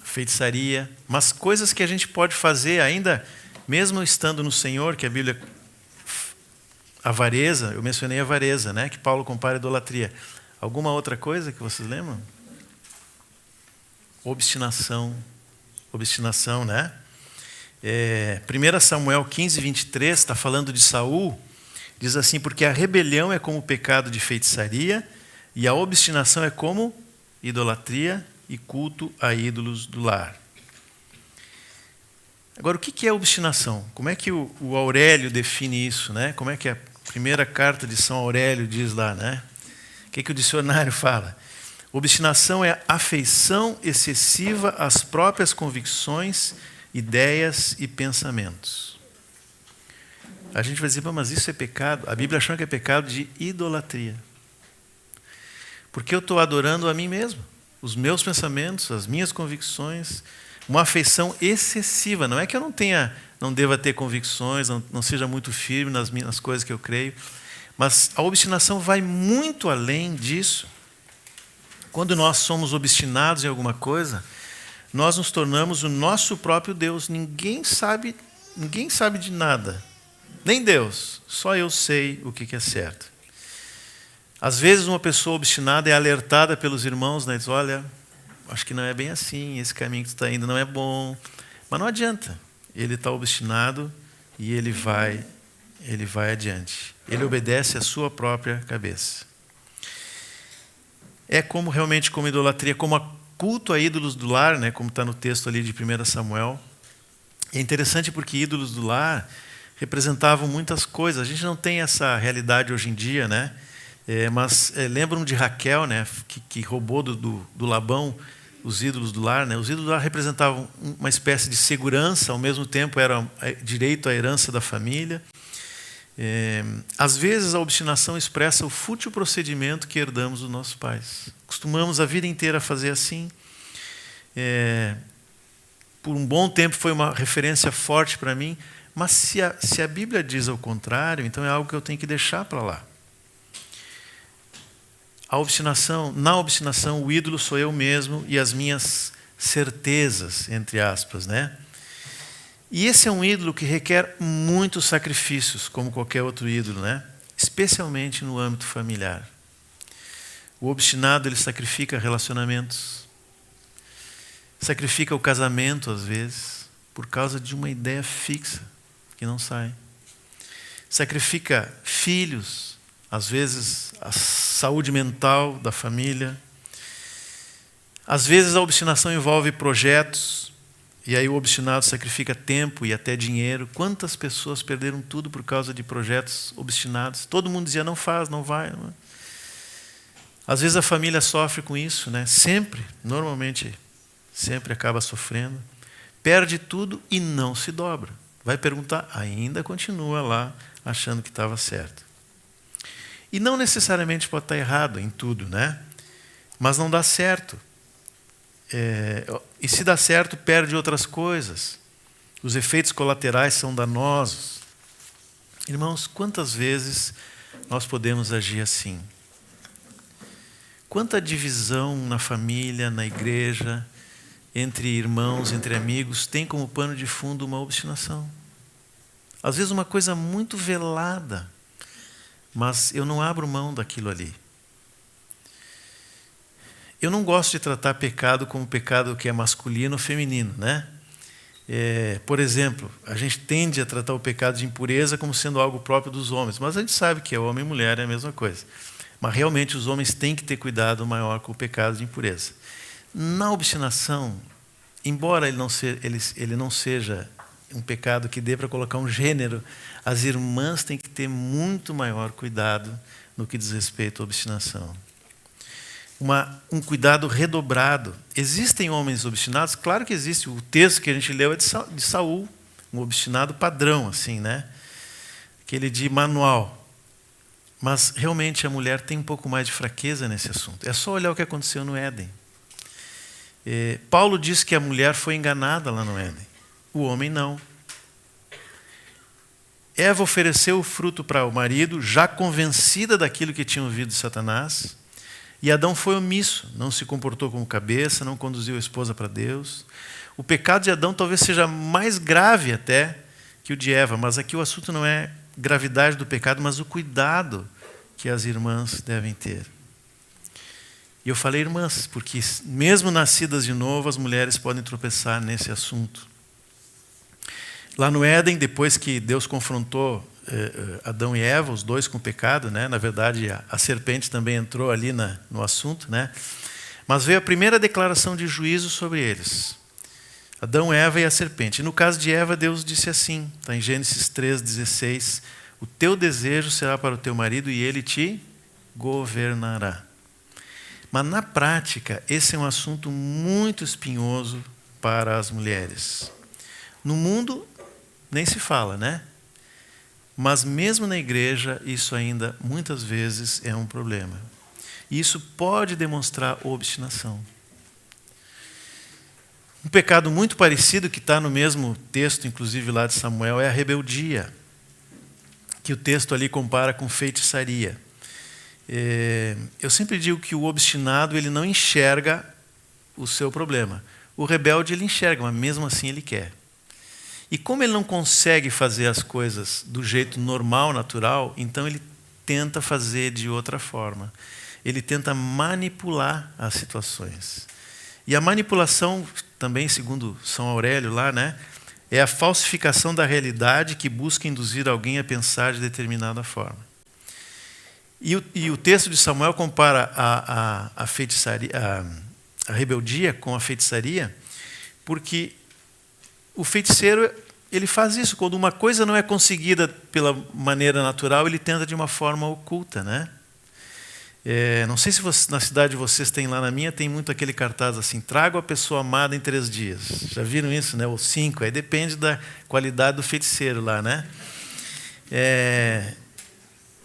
Feitiçaria. Mas coisas que a gente pode fazer ainda, mesmo estando no Senhor, que a Bíblia... Avareza, eu mencionei a avareza, né? Que Paulo compara a idolatria. Alguma outra coisa que vocês lembram? Obstinação, né? 1 Samuel 15, 23, está falando de Saul, diz assim, porque a rebelião é como o pecado de feitiçaria, e a obstinação é como idolatria e culto a ídolos do lar. Agora, o que é obstinação? Como é que o Aurélio define isso, né? Como é que a primeira carta de São Aurélio diz lá, né? O que o dicionário fala? Obstinação é afeição excessiva às próprias convicções, ideias e pensamentos. A gente vai dizer, mas isso é pecado? A Bíblia chama que é pecado de idolatria. Porque eu estou adorando a mim mesmo, os meus pensamentos, as minhas convicções, uma afeição excessiva. Não é que eu não deva ter convicções, não seja muito firme nas coisas que eu creio, mas a obstinação vai muito além disso. Quando nós somos obstinados em alguma coisa, nós nos tornamos o nosso próprio Deus. Ninguém sabe de nada, nem Deus. Só eu sei o que é certo. Às vezes uma pessoa obstinada é alertada pelos irmãos, né? Diz, olha, acho que não é bem assim, esse caminho que tu está indo não é bom. Mas não adianta. Ele está obstinado e ele vai adiante. Ele obedece à sua própria cabeça. É realmente como idolatria, como culto a ídolos do lar, né? Como está no texto ali de 1 Samuel. É interessante porque ídolos do lar representavam muitas coisas. A gente não tem essa realidade hoje em dia, né? Mas lembram de Raquel, né? Que roubou do Labão os ídolos do lar, né? Os ídolos do lar representavam uma espécie de segurança, ao mesmo tempo era direito à herança da família. Às vezes a obstinação expressa o fútil procedimento que herdamos dos nossos pais. Costumamos a vida inteira fazer assim. Por um bom tempo foi uma referência forte para mim, mas se a Bíblia diz ao contrário, então é algo que eu tenho que deixar para lá. Na obstinação, o ídolo sou eu mesmo e as minhas certezas, entre aspas, né? E esse é um ídolo que requer muitos sacrifícios, como qualquer outro ídolo, né? Especialmente no âmbito familiar. O obstinado, ele sacrifica relacionamentos, sacrifica o casamento, às vezes, por causa de uma ideia fixa que não sai. Sacrifica filhos, às vezes a saúde mental da família. Às vezes a obstinação envolve projetos, e aí o obstinado sacrifica tempo e até dinheiro. Quantas pessoas perderam tudo por causa de projetos obstinados? Todo mundo dizia, não faz, não vai. Não. Às vezes a família sofre com isso, né? Normalmente, sempre acaba sofrendo. Perde tudo e não se dobra. Vai perguntar, ainda continua lá, achando que estava certo. E não necessariamente pode estar errado em tudo, né? Mas não dá certo. E se dá certo, perde outras coisas. Os efeitos colaterais são danosos. Irmãos, quantas vezes nós podemos agir assim? Quanta divisão na família, na igreja, entre irmãos, entre amigos, tem como pano de fundo uma obstinação. Às vezes uma coisa muito velada, mas eu não abro mão daquilo ali. Eu não gosto de tratar pecado como pecado que é masculino ou feminino, né? Por exemplo, a gente tende a tratar o pecado de impureza como sendo algo próprio dos homens, mas a gente sabe que homem e mulher é a mesma coisa. Mas realmente os homens têm que ter cuidado maior com o pecado de impureza. Na obstinação, embora ele não seja um pecado que dê para colocar um gênero, as irmãs têm que ter muito maior cuidado no que diz respeito à obstinação. Um cuidado redobrado. Existem homens obstinados? Claro que existe. O texto que a gente leu é de Saul, um obstinado padrão, assim, né? Aquele de manual. Mas realmente a mulher tem um pouco mais de fraqueza nesse assunto. É só olhar o que aconteceu no Éden. Paulo diz que a mulher foi enganada lá no Éden. O homem não. Eva ofereceu o fruto para o marido, já convencida daquilo que tinha ouvido de Satanás. E Adão foi omisso, não se comportou como cabeça, não conduziu a esposa para Deus. O pecado de Adão talvez seja mais grave até que o de Eva, mas aqui o assunto não é gravidade do pecado, mas o cuidado que as irmãs devem ter. E eu falei irmãs, porque mesmo nascidas de novo, as mulheres podem tropeçar nesse assunto. Lá no Éden, depois que Deus confrontou Adão e Eva, os dois com o pecado, né? Na verdade a serpente também entrou ali no assunto, né? Mas veio a primeira declaração de juízo sobre eles. Adão, Eva e a serpente. E no caso de Eva, Deus disse assim, está em Gênesis 3,16, o teu desejo será para o teu marido e ele te governará. Mas na prática, esse é um assunto muito espinhoso para as mulheres. No mundo, nem se fala, né? Mas mesmo na igreja, isso ainda muitas vezes é um problema. E isso pode demonstrar obstinação. Um pecado muito parecido, que está no mesmo texto, inclusive lá de Samuel, é a rebeldia, que o texto ali compara com feitiçaria. Eu sempre digo que o obstinado ele não enxerga o seu problema. O rebelde ele enxerga, mas mesmo assim ele quer. E como ele não consegue fazer as coisas do jeito normal, natural, então ele tenta fazer de outra forma. Ele tenta manipular as situações. E a manipulação, também segundo São Aurélio lá, né, é a falsificação da realidade que busca induzir alguém a pensar de determinada forma. E o texto de Samuel compara a feitiçaria, a rebeldia com a feitiçaria, porque o feiticeiro ele faz isso. Quando uma coisa não é conseguida pela maneira natural, ele tenta de uma forma oculta, né? Não sei se na cidade de vocês tem, lá na minha tem muito aquele cartaz assim, traga a pessoa amada em 3 dias. Já viram isso, né? Ou 5, aí depende da qualidade do feiticeiro lá, né?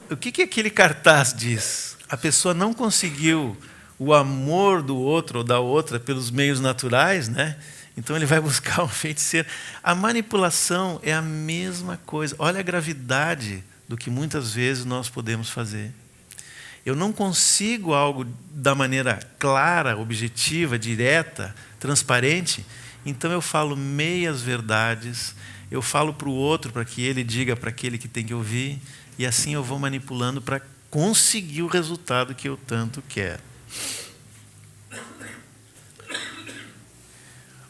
O que aquele cartaz diz? A pessoa não conseguiu o amor do outro ou da outra pelos meios naturais, né? Então ele vai buscar um feiticeiro. A manipulação é a mesma coisa. Olha a gravidade do que muitas vezes nós podemos fazer. Eu não consigo algo da maneira clara, objetiva, direta, transparente, então eu falo meias verdades, eu falo para o outro para que ele diga para aquele que tem que ouvir, e assim eu vou manipulando para conseguir o resultado que eu tanto quero.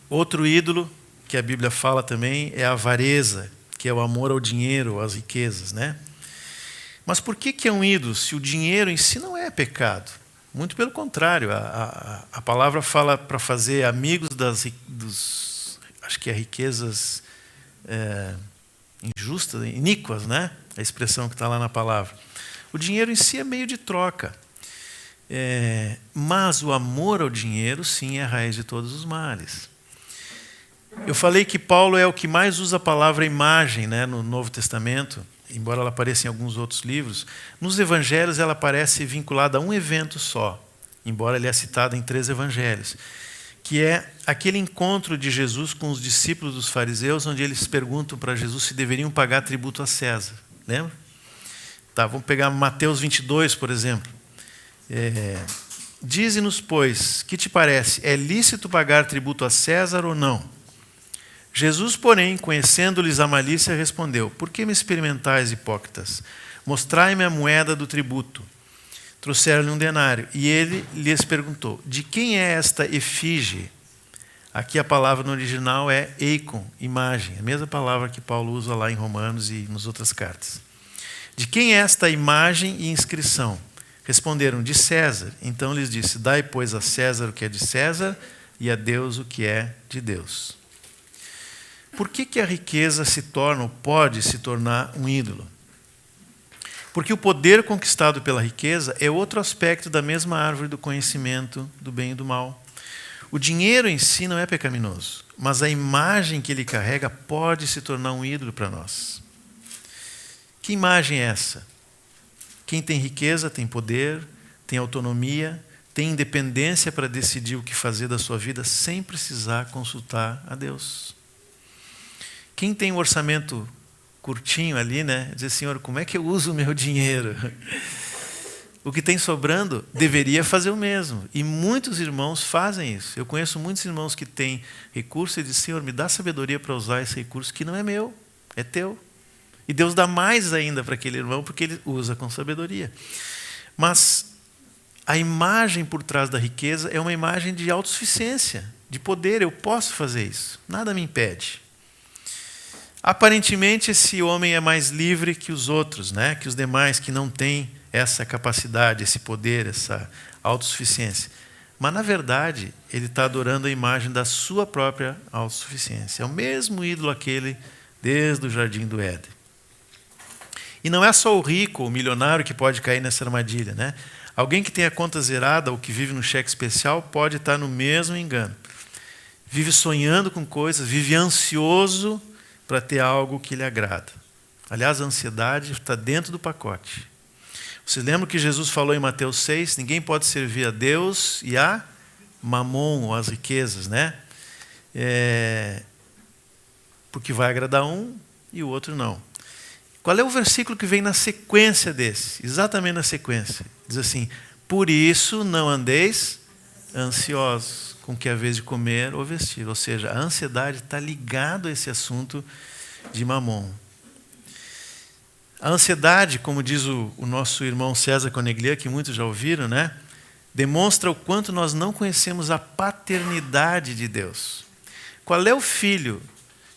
Outro ídolo que a Bíblia fala também é a avareza, que é o amor ao dinheiro, às riquezas, né? Mas por que é um ídolo se o dinheiro em si não é pecado? Muito pelo contrário, a palavra fala para fazer amigos acho que é riquezas injustas, iníquas, né? A expressão que está lá na palavra. O dinheiro em si é meio de troca. Mas o amor ao dinheiro, sim, é a raiz de todos os males. Eu falei que Paulo é o que mais usa a palavra imagem, né, no Novo Testamento, embora ela apareça em alguns outros livros. Nos evangelhos ela aparece vinculada a um evento só, embora ele é citado em 3 evangelhos, que é aquele encontro de Jesus com os discípulos dos fariseus, onde eles perguntam para Jesus se deveriam pagar tributo a César. Lembra? Tá, vamos pegar Mateus 22, por exemplo. Dize-nos, pois, que te parece? É lícito pagar tributo a César ou não? Jesus, porém, conhecendo-lhes a malícia, respondeu, por que me experimentais, hipócritas? Mostrai-me a moeda do tributo. Trouxeram-lhe um denário, e ele lhes perguntou, de quem é esta efígie? Aqui a palavra no original é eikon, imagem, a mesma palavra que Paulo usa lá em Romanos e nas outras cartas. De quem é esta imagem e inscrição? Responderam, de César. Então lhes disse, dai, pois, a César o que é de César, e a Deus o que é de Deus. Por que a riqueza se torna ou pode se tornar um ídolo? Porque o poder conquistado pela riqueza é outro aspecto da mesma árvore do conhecimento do bem e do mal. O dinheiro em si não é pecaminoso, mas a imagem que ele carrega pode se tornar um ídolo para nós. Que imagem é essa? Quem tem riqueza tem poder, tem autonomia, tem independência para decidir o que fazer da sua vida sem precisar consultar a Deus. Quem tem um orçamento curtinho ali, né? Dizer, Senhor, como é que eu uso o meu dinheiro? O que tem sobrando deveria fazer o mesmo. E muitos irmãos fazem isso. Eu conheço muitos irmãos que têm recurso e dizem, Senhor, me dá sabedoria para usar esse recurso que não é meu, é teu. E Deus dá mais ainda para aquele irmão porque ele usa com sabedoria. Mas a imagem por trás da riqueza é uma imagem de autossuficiência, de poder. Eu posso fazer isso, nada me impede. Aparentemente, esse homem é mais livre que os outros, né? Que os demais que não têm essa capacidade, esse poder, essa autossuficiência. Mas, na verdade, ele está adorando a imagem da sua própria autossuficiência. É o mesmo ídolo aquele desde o Jardim do Éden. E não é só o rico, o milionário, que pode cair nessa armadilha, né? Alguém que tem a conta zerada ou que vive no cheque especial pode estar no mesmo engano. Vive sonhando com coisas, vive ansioso para ter algo que lhe agrada. Aliás, a ansiedade está dentro do pacote. Vocês lembram que Jesus falou em Mateus 6, ninguém pode servir a Deus e a mamon, ou as riquezas, né? Porque vai agradar um e o outro não. Qual é o versículo que vem na sequência desse? Exatamente na sequência. Diz assim, por isso não andeis ansiosos com que é a vez de comer ou vestir. Ou seja, a ansiedade está ligada a esse assunto de mamon. A ansiedade, como diz o nosso irmão César Coneglia, que muitos já ouviram, né? Demonstra o quanto nós não conhecemos a paternidade de Deus. Qual é o filho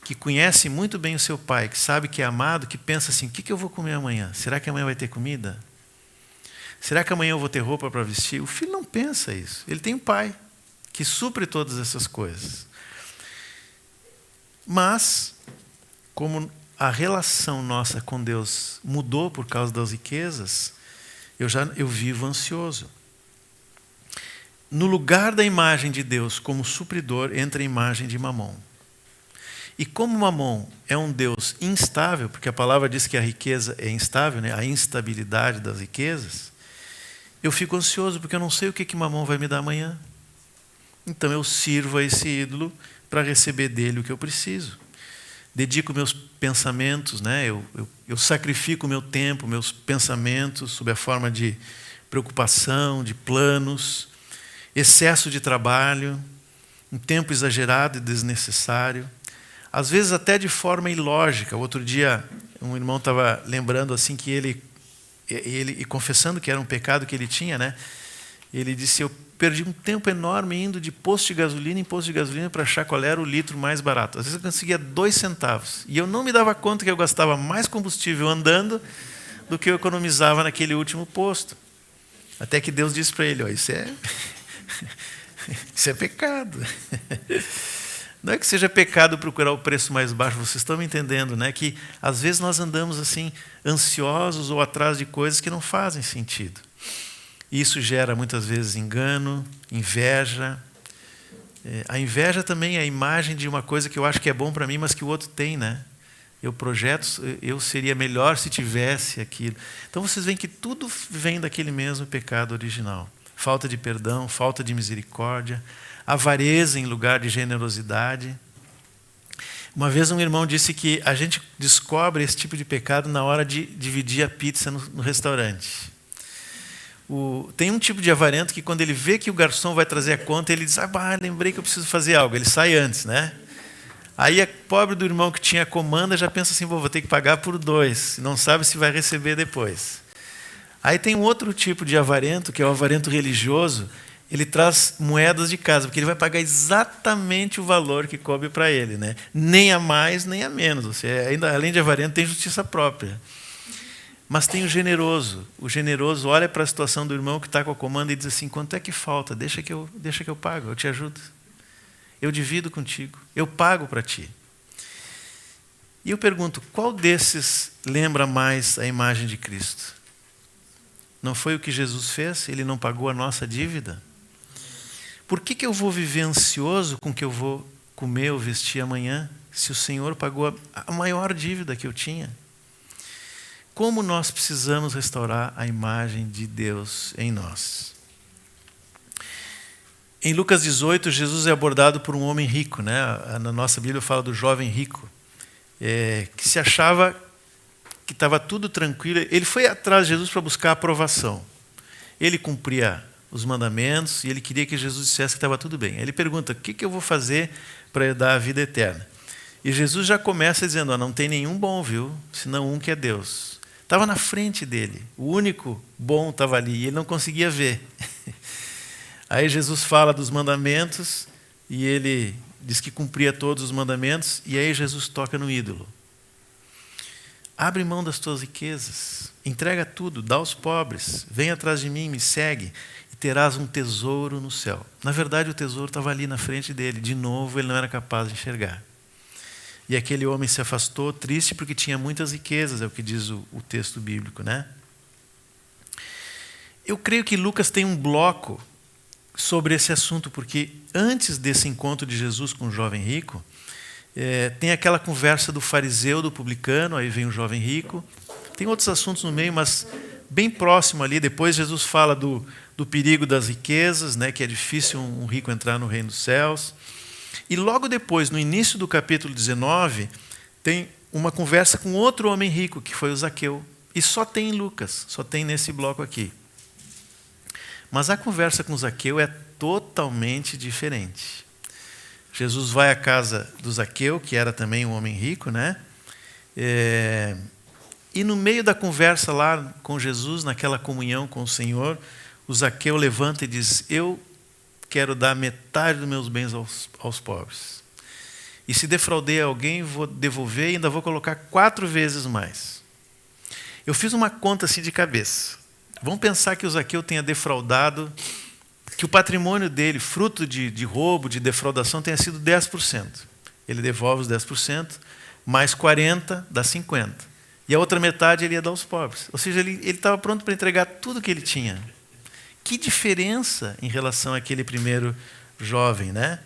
que conhece muito bem o seu pai, que sabe que é amado, que pensa assim, o que eu vou comer amanhã? Será que amanhã vai ter comida? Será que amanhã eu vou ter roupa para vestir? O filho não pensa isso. Ele tem um pai que supre todas essas coisas. Mas, como a relação nossa com Deus mudou por causa das riquezas, eu vivo ansioso. No lugar da imagem de Deus como supridor, entra a imagem de Mamon. E como Mamon é um Deus instável, porque a palavra diz que a riqueza é instável, né? A instabilidade das riquezas, eu fico ansioso porque eu não sei o que Mamon vai me dar amanhã. Então eu sirvo a esse ídolo para receber dele o que eu preciso. Dedico meus pensamentos, né? Eu sacrifico meu tempo, meus pensamentos, sob a forma de preocupação, de planos, excesso de trabalho, um tempo exagerado e desnecessário, às vezes até de forma ilógica. Outro dia, um irmão estava lembrando assim que ele confessando que era um pecado que ele tinha, né? Ele disse, eu perdi um tempo enorme indo de posto de gasolina em posto de gasolina para achar qual era o litro mais barato. Às vezes eu conseguia 2 centavos. E eu não me dava conta que eu gastava mais combustível andando do que eu economizava naquele último posto. Até que Deus disse para ele, isso é pecado. Não é que seja pecado procurar o preço mais baixo, vocês estão me entendendo, né? Que às vezes nós andamos assim, ansiosos ou atrás de coisas que não fazem sentido. Isso gera muitas vezes engano, inveja. A inveja também é a imagem de uma coisa que eu acho que é bom para mim, mas que o outro tem, né? Eu projeto, eu seria melhor se tivesse aquilo. Então vocês veem que tudo vem daquele mesmo pecado original. Falta de perdão, falta de misericórdia, avareza em lugar de generosidade. Uma vez um irmão disse que a gente descobre esse tipo de pecado na hora de dividir a pizza no restaurante. Tem um tipo de avarento que quando ele vê que o garçom vai trazer a conta, ele diz, lembrei que eu preciso fazer algo. Ele sai antes, né? Aí a pobre do irmão que tinha a comanda já pensa assim, vou ter que pagar por 2, não sabe se vai receber depois. Aí tem um outro tipo de avarento, que é o avarento religioso. Ele traz moedas de casa, porque ele vai pagar exatamente o valor que coube para ele, né? Nem a mais, nem a menos. Você, ainda, além de avarento, tem justiça própria. Mas tem o generoso. O generoso olha para a situação do irmão que está com a comanda e diz assim, quanto é que falta? Deixa que eu pago, eu te ajudo. Eu divido contigo, eu pago para ti. E eu pergunto, qual desses lembra mais a imagem de Cristo? Não foi o que Jesus fez? Ele não pagou a nossa dívida? Por que eu vou viver ansioso com o que eu vou comer ou vestir amanhã, se o Senhor pagou a maior dívida que eu tinha? como nós precisamos restaurar a imagem de Deus em nós. Em Lucas 18, Jesus é abordado por um homem rico, né? Na nossa Bíblia fala do jovem rico, que se achava que estava tudo tranquilo. Ele foi atrás de Jesus para buscar aprovação. Ele cumpria os mandamentos e ele queria que Jesus dissesse que estava tudo bem. Aí ele pergunta, o que eu vou fazer para herdar a vida eterna? E Jesus já começa dizendo, não tem nenhum bom, viu? Senão um que é Deus. Estava na frente dele, o único bom estava ali e ele não conseguia ver. Aí Jesus fala dos mandamentos e ele diz que cumpria todos os mandamentos e aí Jesus toca no ídolo. Abre mão das tuas riquezas, entrega tudo, dá aos pobres, vem atrás de mim, me segue e terás um tesouro no céu. Na verdade, o tesouro estava ali na frente dele. De novo, ele não era capaz de enxergar. E aquele homem se afastou, triste, porque tinha muitas riquezas, é o que diz o texto bíblico, né? Eu creio que Lucas tem um bloco sobre esse assunto, porque antes desse encontro de Jesus com o jovem rico, tem aquela conversa do fariseu, do publicano, aí vem o jovem rico. Tem outros assuntos no meio, mas bem próximo ali. Depois Jesus fala do perigo das riquezas, né, que é difícil um rico entrar no reino dos céus. E logo depois, no início do capítulo 19, tem uma conversa com outro homem rico, que foi o Zaqueu. E só tem em Lucas, só tem nesse bloco aqui. Mas a conversa com Zaqueu é totalmente diferente. Jesus vai à casa do Zaqueu, que era também um homem rico, né? E no meio da conversa lá com Jesus, naquela comunhão com o Senhor, o Zaqueu levanta e diz, eu quero dar metade dos meus bens aos pobres. E se defraudei alguém, vou devolver e ainda vou colocar 4 vezes mais. Eu fiz uma conta assim de cabeça. Vamos pensar que o Zaqueu tenha defraudado, que o patrimônio dele, fruto de roubo, de defraudação, tenha sido 10%. Ele devolve os 10%, mais 40% dá 50%. E a outra metade ele ia dar aos pobres. Ou seja, ele estava pronto para entregar tudo que ele tinha. Que diferença em relação àquele primeiro jovem, né?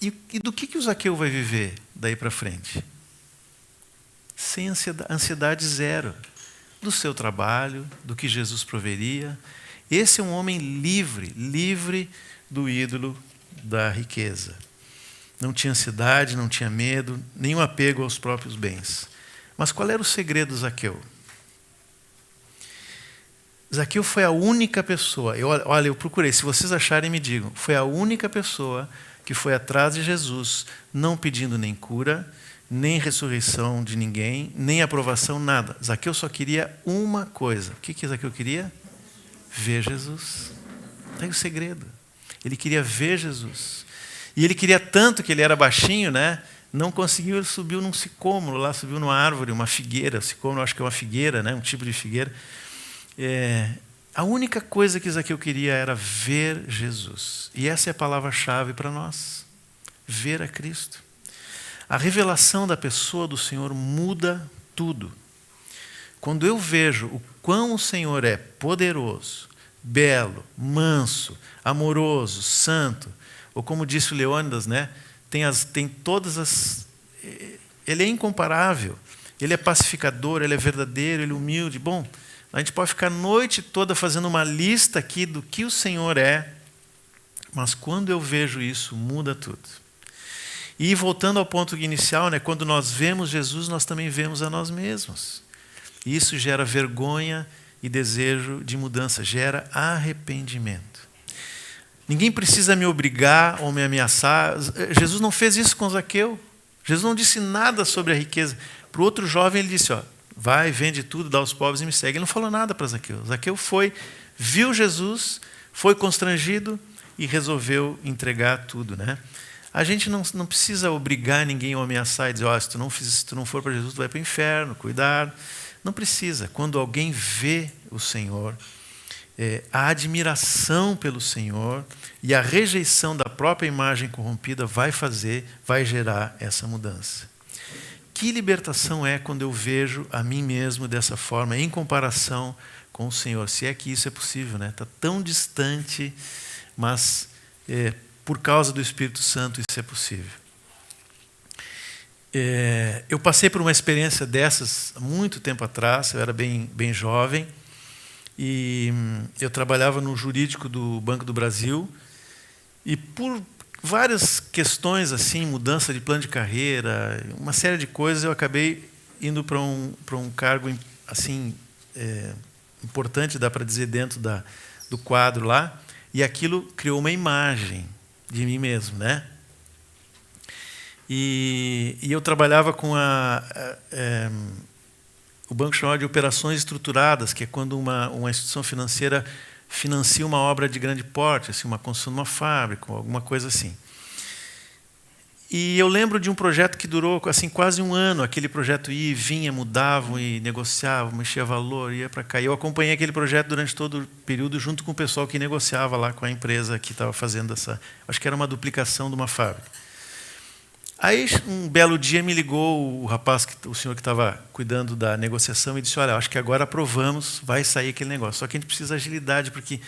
E do que o Zaqueu vai viver daí para frente? Sem ansiedade zero. Do seu trabalho, do que Jesus proveria. Esse é um homem livre do ídolo da riqueza. Não tinha ansiedade, não tinha medo, nenhum apego aos próprios bens. Mas qual era o segredo de Zaqueu? Zaqueu foi a única pessoa, eu procurei, se vocês acharem me digam, foi a única pessoa que foi atrás de Jesus, não pedindo nem cura, nem ressurreição de ninguém, nem aprovação, nada. Zaqueu só queria uma coisa. O que Zaqueu queria? Ver Jesus. Está aí o segredo. Ele queria ver Jesus. E ele queria tanto que ele era baixinho, né? Não conseguiu, ele subiu num sicômoro, lá subiu numa árvore, uma figueira. Sicômoro, acho que é uma figueira, né? Um tipo de figueira. A única coisa que Zaqueu queria era ver Jesus. E essa é a palavra-chave para nós. Ver a Cristo. A revelação da pessoa do Senhor muda tudo. Quando eu vejo o quão o Senhor é poderoso, belo, manso, amoroso, santo, ou como disse o Leônidas, né, tem todas as... Ele é incomparável, ele é pacificador, ele é verdadeiro, ele é humilde. Bom, a gente pode ficar a noite toda fazendo uma lista aqui do que o Senhor é, mas quando eu vejo isso, muda tudo. E voltando ao ponto inicial, né, quando nós vemos Jesus, nós também vemos a nós mesmos. E isso gera vergonha e desejo de mudança, gera arrependimento. Ninguém precisa me obrigar ou me ameaçar. Jesus não fez isso com Zaqueu. Jesus não disse nada sobre a riqueza. Para o outro jovem ele disse, vai, vende tudo, dá aos pobres e me segue. Ele não falou nada para Zaqueu. Zaqueu viu Jesus, foi constrangido e resolveu entregar tudo, né? A gente não precisa obrigar ninguém ou ameaçar e dizer, se tu não for para Jesus, tu vai para o inferno, cuidado. Não precisa. Quando alguém vê o Senhor, a admiração pelo Senhor e a rejeição da própria imagem corrompida vai gerar essa mudança. Que libertação é quando eu vejo a mim mesmo dessa forma, em comparação com o Senhor? Se é que isso é possível, né? Está tão distante, mas... por causa do Espírito Santo, isso é possível. Eu passei por uma experiência dessas há muito tempo atrás, eu era bem jovem, e eu trabalhava no jurídico do Banco do Brasil, e por várias questões, assim, mudança de plano de carreira, uma série de coisas, eu acabei indo para um cargo assim, importante, dá para dizer, dentro do quadro lá, e aquilo criou uma imagem de mim mesmo, né? E eu trabalhava com o banco chamado de operações estruturadas, que é quando uma instituição financeira financia uma obra de grande porte, assim, uma construção de uma fábrica, alguma coisa assim. E eu lembro de um projeto que durou assim, quase um ano. Aquele projeto ia e vinha, mudavam e negociavam, mexia valor, ia para cá. E eu acompanhei aquele projeto durante todo o período, junto com o pessoal que negociava lá com a empresa que estava fazendo essa... Acho que era uma duplicação de uma fábrica. Aí, um belo dia, me ligou o rapaz, o senhor que estava cuidando da negociação, e disse, olha, acho que agora aprovamos, vai sair aquele negócio. Só que a gente precisa de agilidade, porque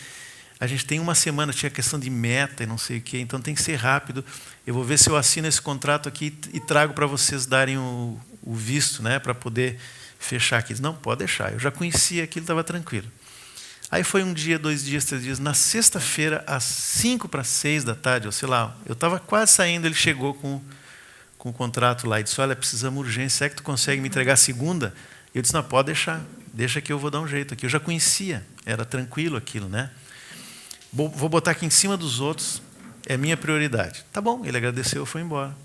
a gente tem uma semana, tinha questão de meta e não sei o quê, então tem que ser rápido. Eu vou ver se eu assino esse contrato aqui e trago para vocês darem o visto, né, para poder fechar aqui. Não, pode deixar. Eu já conhecia aquilo, estava tranquilo. Aí foi um dia, 2 dias, 3 dias. Na sexta-feira, às 5:45 da tarde, ou sei lá, eu estava quase saindo, ele chegou com o contrato lá e disse, olha, precisamos urgência, será que tu consegue me entregar segunda? Eu disse, não, pode deixar, deixa que eu vou dar um jeito aqui. Eu já conhecia, era tranquilo aquilo, né? Vou botar aqui em cima dos outros, é minha prioridade. Tá bom, ele agradeceu e foi embora.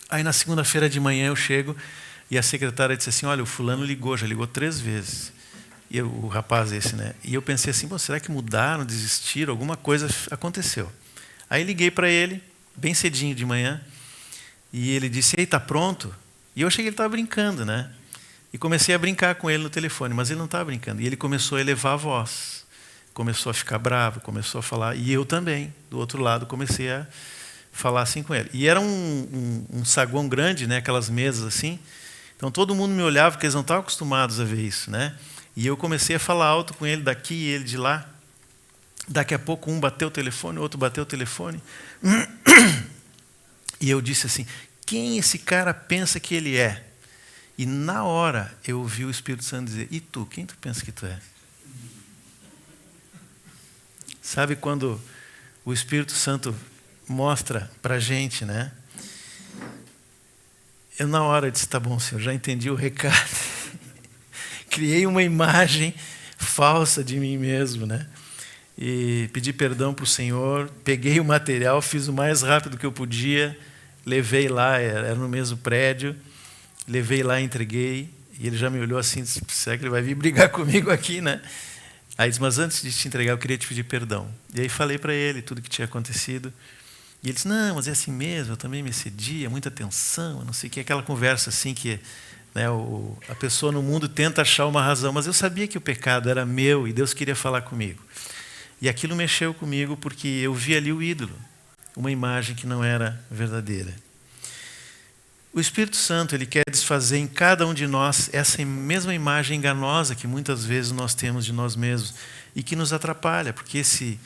Aí na segunda-feira de manhã eu chego e a secretária disse assim, olha, o fulano ligou, já ligou 3 vezes. E o rapaz esse, né? E eu pensei assim, será que mudaram, desistiram, alguma coisa aconteceu. Aí liguei para ele, bem cedinho de manhã, e ele disse, ei, tá pronto? E eu achei que ele estava brincando, né? E comecei a brincar com ele no telefone, mas ele não estava brincando. E ele começou a elevar a voz, começou a ficar bravo, começou a falar, e eu também, do outro lado, comecei a falar assim com ele. E era um saguão grande, né? Aquelas mesas assim. Então todo mundo me olhava, porque eles não estavam acostumados a ver isso, né? E eu comecei a falar alto com ele daqui e ele de lá. Daqui a pouco um bateu o telefone, o outro bateu o telefone. E eu disse assim, quem esse cara pensa que ele é? E na hora eu ouvi o Espírito Santo dizer, e tu, quem tu pensa que tu é? Sabe quando o Espírito Santo mostra para a gente, né? Eu na hora disse, tá bom, Senhor, já entendi o recado. Criei uma imagem falsa de mim mesmo, né? E pedi perdão para o Senhor, peguei o material, fiz o mais rápido que eu podia, levei lá, era no mesmo prédio, levei lá, entreguei, e ele já me olhou assim, disse, será que ele vai vir brigar comigo aqui, né? Aí disse, mas antes de te entregar, eu queria te pedir perdão. E aí falei para ele tudo que tinha acontecido, e ele disse, não, mas é assim mesmo, eu também me excedi, é muita tensão, não sei o que, aquela conversa assim que... Né, a pessoa no mundo tenta achar uma razão, mas eu sabia que o pecado era meu e Deus queria falar comigo. E aquilo mexeu comigo porque eu vi ali o ídolo, uma imagem que não era verdadeira. O Espírito Santo, ele quer desfazer em cada um de nós essa mesma imagem enganosa que muitas vezes nós temos de nós mesmos e que nos atrapalha, porque esse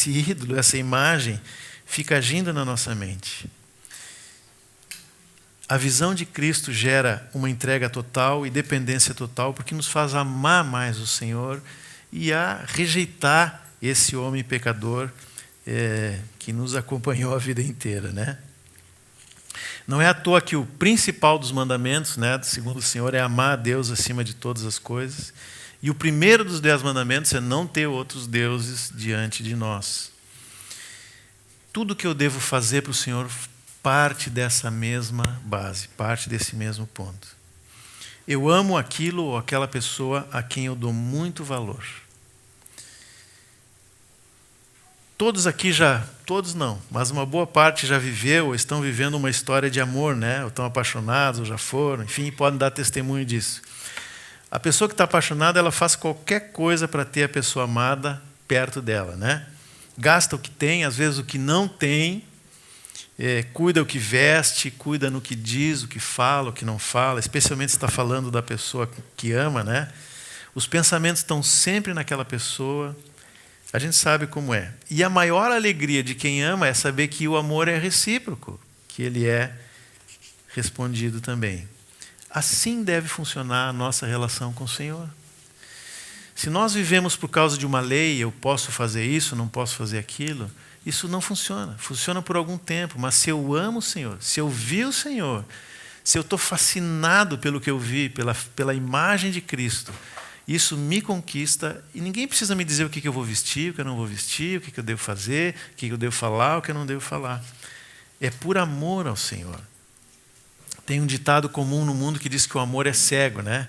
ídolo, essa imagem, fica agindo na nossa mente. A visão de Cristo gera uma entrega total e dependência total, porque nos faz amar mais o Senhor e a rejeitar esse homem pecador que nos acompanhou a vida inteira, né? Não é à toa que o principal dos mandamentos, né, segundo o Senhor, é amar a Deus acima de todas as coisas. E o primeiro dos 10 mandamentos é não ter outros deuses diante de nós. Tudo que eu devo fazer para o Senhor parte dessa mesma base, parte desse mesmo ponto. Eu amo aquilo ou aquela pessoa a quem eu dou muito valor. Todos aqui todos não, mas uma boa parte já viveu ou estão vivendo uma história de amor, né? Ou estão apaixonados, ou já foram, enfim, podem dar testemunho disso. A pessoa que está apaixonada, ela faz qualquer coisa para ter a pessoa amada perto dela, né? Gasta o que tem, às vezes o que não tem, cuida o que veste, cuida no que diz, o que fala, o que não fala, especialmente se está falando da pessoa que ama, né? Os pensamentos estão sempre naquela pessoa, a gente sabe como é. E a maior alegria de quem ama é saber que o amor é recíproco, que ele é respondido também. Assim deve funcionar a nossa relação com o Senhor. Se nós vivemos por causa de uma lei, eu posso fazer isso, não posso fazer aquilo, isso não funciona. Funciona por algum tempo, mas se eu amo o Senhor, se eu vi o Senhor, se eu estou fascinado pelo que eu vi, pela imagem de Cristo, isso me conquista e ninguém precisa me dizer o que eu vou vestir, o que eu não vou vestir, o que eu devo fazer, o que eu devo falar, o que eu não devo falar. É por amor ao Senhor. Tem um ditado comum no mundo que diz que o amor é cego, né?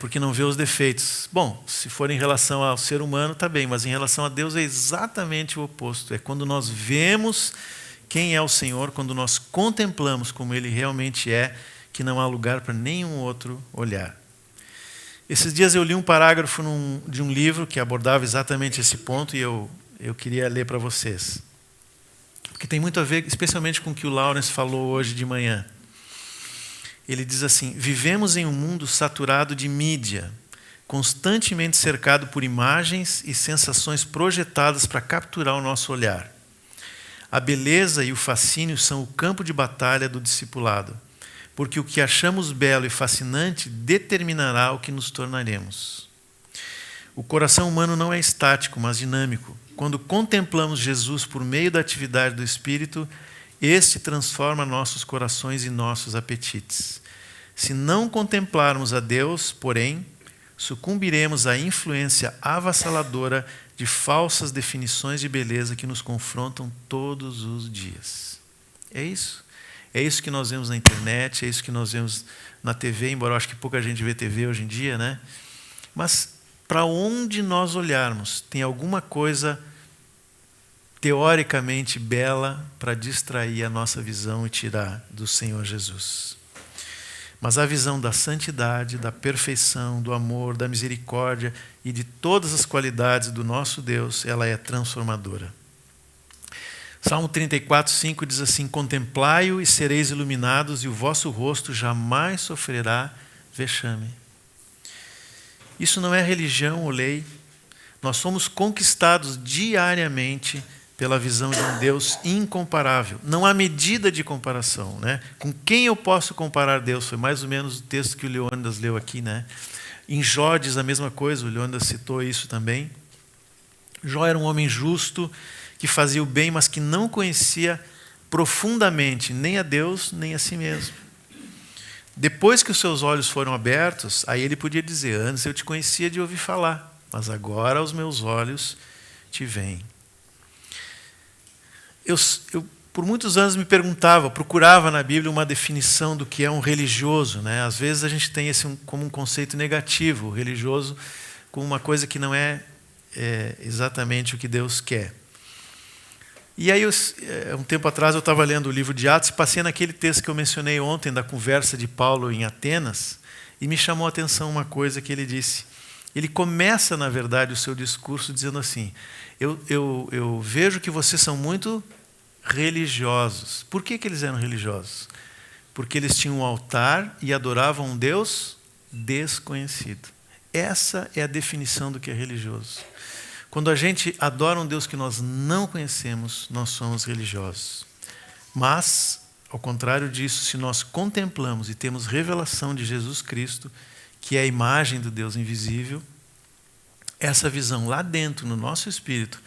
Porque não vê os defeitos. Bom, se for em relação ao ser humano, está bem, mas em relação a Deus é exatamente o oposto. É quando nós vemos quem é o Senhor, quando nós contemplamos como Ele realmente é, que não há lugar para nenhum outro olhar. Esses dias eu li um parágrafo de um livro que abordava exatamente esse ponto e eu queria ler para vocês. Porque tem muito a ver, especialmente com o que o Lawrence falou hoje de manhã. Ele diz assim: vivemos em um mundo saturado de mídia, constantemente cercado por imagens e sensações projetadas para capturar o nosso olhar. A beleza e o fascínio são o campo de batalha do discipulado, porque o que achamos belo e fascinante determinará o que nos tornaremos. O coração humano não é estático, mas dinâmico. Quando contemplamos Jesus por meio da atividade do Espírito, este transforma nossos corações e nossos apetites. Se não contemplarmos a Deus, porém, sucumbiremos à influência avassaladora de falsas definições de beleza que nos confrontam todos os dias. É isso. É isso que nós vemos na internet, é isso que nós vemos na TV, embora eu acho que pouca gente vê TV hoje em dia, né? Mas para onde nós olharmos, tem alguma coisa teoricamente bela para distrair a nossa visão e tirar do Senhor Jesus. Mas a visão da santidade, da perfeição, do amor, da misericórdia e de todas as qualidades do nosso Deus, ela é transformadora. Salmo 34, 5 diz assim: contemplai-o e sereis iluminados, e o vosso rosto jamais sofrerá vexame. Isso não é religião ou lei. Nós somos conquistados diariamente pela visão de um Deus incomparável. Não há medida de comparação, né? Com quem eu posso comparar Deus? Foi mais ou menos o texto que o Leônidas leu aqui, né? Em Jó diz a mesma coisa, o Leônidas citou isso também. Jó era um homem justo, que fazia o bem, mas que não conhecia profundamente nem a Deus, nem a si mesmo. Depois que os seus olhos foram abertos, aí ele podia dizer: antes eu te conhecia de ouvir falar, mas agora os meus olhos te veem. Eu por muitos anos me perguntava, procurava na Bíblia uma definição do que é um religioso, né? Às vezes a gente tem esse como um conceito negativo, o religioso como uma coisa que não é exatamente o que Deus quer. E aí, um tempo atrás, eu estava lendo o livro de Atos e passei naquele texto que eu mencionei ontem, da conversa de Paulo em Atenas, e me chamou a atenção uma coisa que ele disse. Ele começa, na verdade, o seu discurso dizendo assim: eu vejo que vocês são muito religiosos. Por que eles eram religiosos? Porque eles tinham um altar e adoravam um Deus desconhecido. Essa é a definição do que é religioso. Quando a gente adora um Deus que nós não conhecemos, nós somos religiosos. Mas, ao contrário disso, se nós contemplamos e temos revelação de Jesus Cristo, que é a imagem do Deus invisível, essa visão lá dentro, no nosso espírito,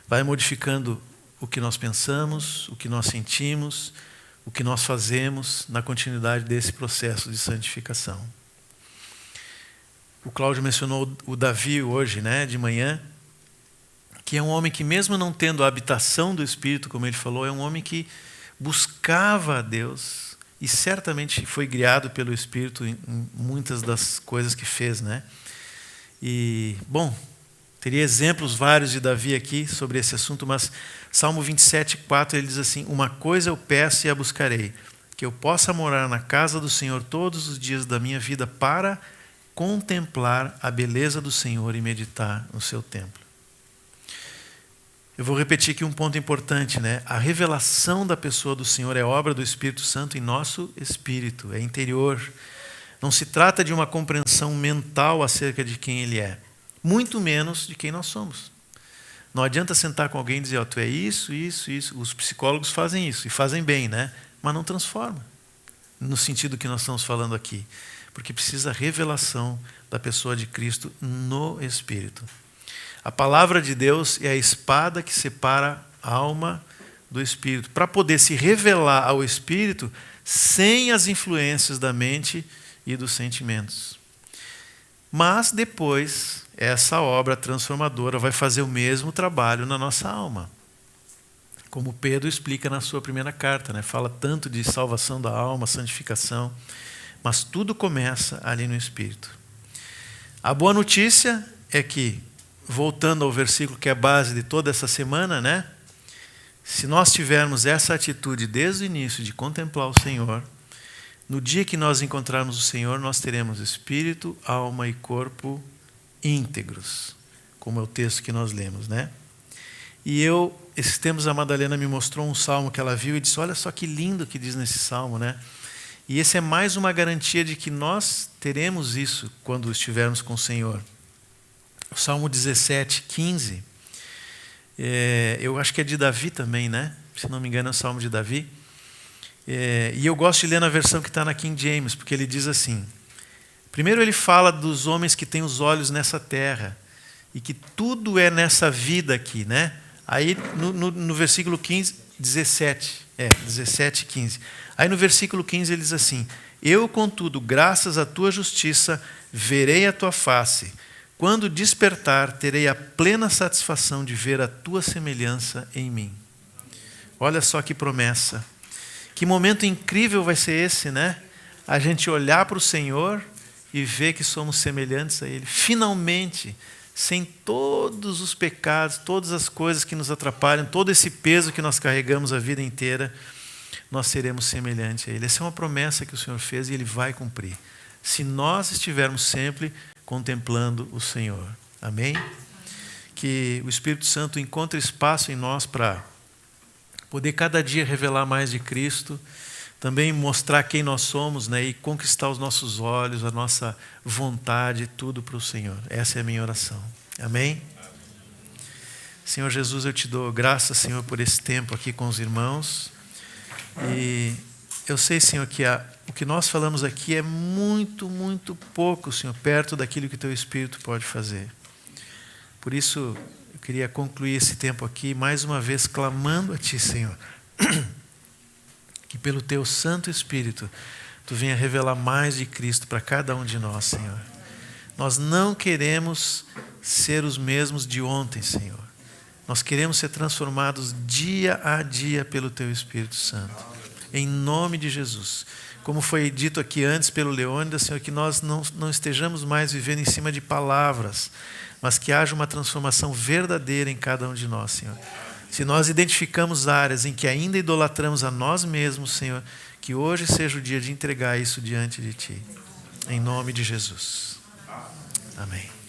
vai modificando o que nós pensamos, o que nós sentimos, o que nós fazemos na continuidade desse processo de santificação. O Cláudio mencionou o Davi hoje, né, de manhã, que é um homem que, mesmo não tendo a habitação do Espírito, como ele falou, é um homem que buscava a Deus e certamente foi guiado pelo Espírito em muitas das coisas que fez, né? E, bom, teria exemplos vários de Davi aqui sobre esse assunto, mas Salmo 27, 4, ele diz assim: uma coisa eu peço e a buscarei, que eu possa morar na casa do Senhor todos os dias da minha vida para contemplar a beleza do Senhor e meditar no seu templo. Eu vou repetir aqui um ponto importante, né? A revelação da pessoa do Senhor é obra do Espírito Santo em nosso espírito, é interior. Não se trata de uma compreensão mental acerca de quem Ele é, muito menos de quem nós somos. Não adianta sentar com alguém e dizer: tu é isso, isso, isso. Os psicólogos fazem isso, e fazem bem, né? Mas não transforma. no sentido que nós estamos falando aqui, porque precisa revelação da pessoa de Cristo no Espírito. A palavra de Deus é a espada que separa a alma do Espírito, para poder se revelar ao Espírito sem as influências da mente e dos sentimentos. Mas depois, essa obra transformadora vai fazer o mesmo trabalho na nossa alma. Como Pedro explica na sua primeira carta, né? Fala tanto de salvação da alma, santificação, mas tudo começa ali no Espírito. A boa notícia é que, voltando ao versículo que é a base de toda essa semana, né? Se nós tivermos essa atitude desde o início de contemplar o Senhor, no dia que nós encontrarmos o Senhor, nós teremos espírito, alma e corpo íntegros, como é o texto que nós lemos, né? E esses tempos a Madalena me mostrou um salmo que ela viu e disse, olha só que lindo que diz nesse salmo, né? E esse é mais uma garantia de que nós teremos isso quando estivermos com o Senhor. O Salmo 17, 15, eu acho que é de Davi também, né? Se não me engano é o Salmo de Davi. E eu gosto de ler na versão que está na King James, porque ele diz assim, primeiro ele fala dos homens que têm os olhos nessa terra, e que tudo é nessa vida aqui, né? Aí no versículo 17, 15. Aí no versículo 15 ele diz assim, eu, contudo, graças à tua justiça, verei a tua face. Quando despertar, terei a plena satisfação de ver a tua semelhança em mim. Olha só que promessa. Que momento incrível vai ser esse, né? A gente olhar para o Senhor e ver que somos semelhantes a Ele. Finalmente, sem todos os pecados, todas as coisas que nos atrapalham, todo esse peso que nós carregamos a vida inteira, nós seremos semelhantes a Ele. Essa é uma promessa que o Senhor fez e Ele vai cumprir. Se nós estivermos sempre contemplando o Senhor. Amém? Que o Espírito Santo encontre espaço em nós para poder cada dia revelar mais de Cristo, também mostrar quem nós somos, né, e conquistar os nossos olhos, a nossa vontade, tudo para o Senhor. Essa é a minha oração. Amém? Senhor Jesus, eu te dou graças, Senhor, por esse tempo aqui com os irmãos. E eu sei, Senhor, que o que nós falamos aqui é muito, muito pouco, Senhor, perto daquilo que o Teu Espírito pode fazer. Por isso, eu queria concluir esse tempo aqui, mais uma vez, clamando a Ti, Senhor, que pelo Teu Santo Espírito, Tu venha revelar mais de Cristo para cada um de nós, Senhor. Nós não queremos ser os mesmos de ontem, Senhor. Nós queremos ser transformados dia a dia pelo Teu Espírito Santo. Em nome de Jesus. Como foi dito aqui antes pelo Leônidas, Senhor, que nós não estejamos mais vivendo em cima de palavras, mas que haja uma transformação verdadeira em cada um de nós, Senhor. Se nós identificamos áreas em que ainda idolatramos a nós mesmos, Senhor, que hoje seja o dia de entregar isso diante de Ti. Em nome de Jesus. Amém.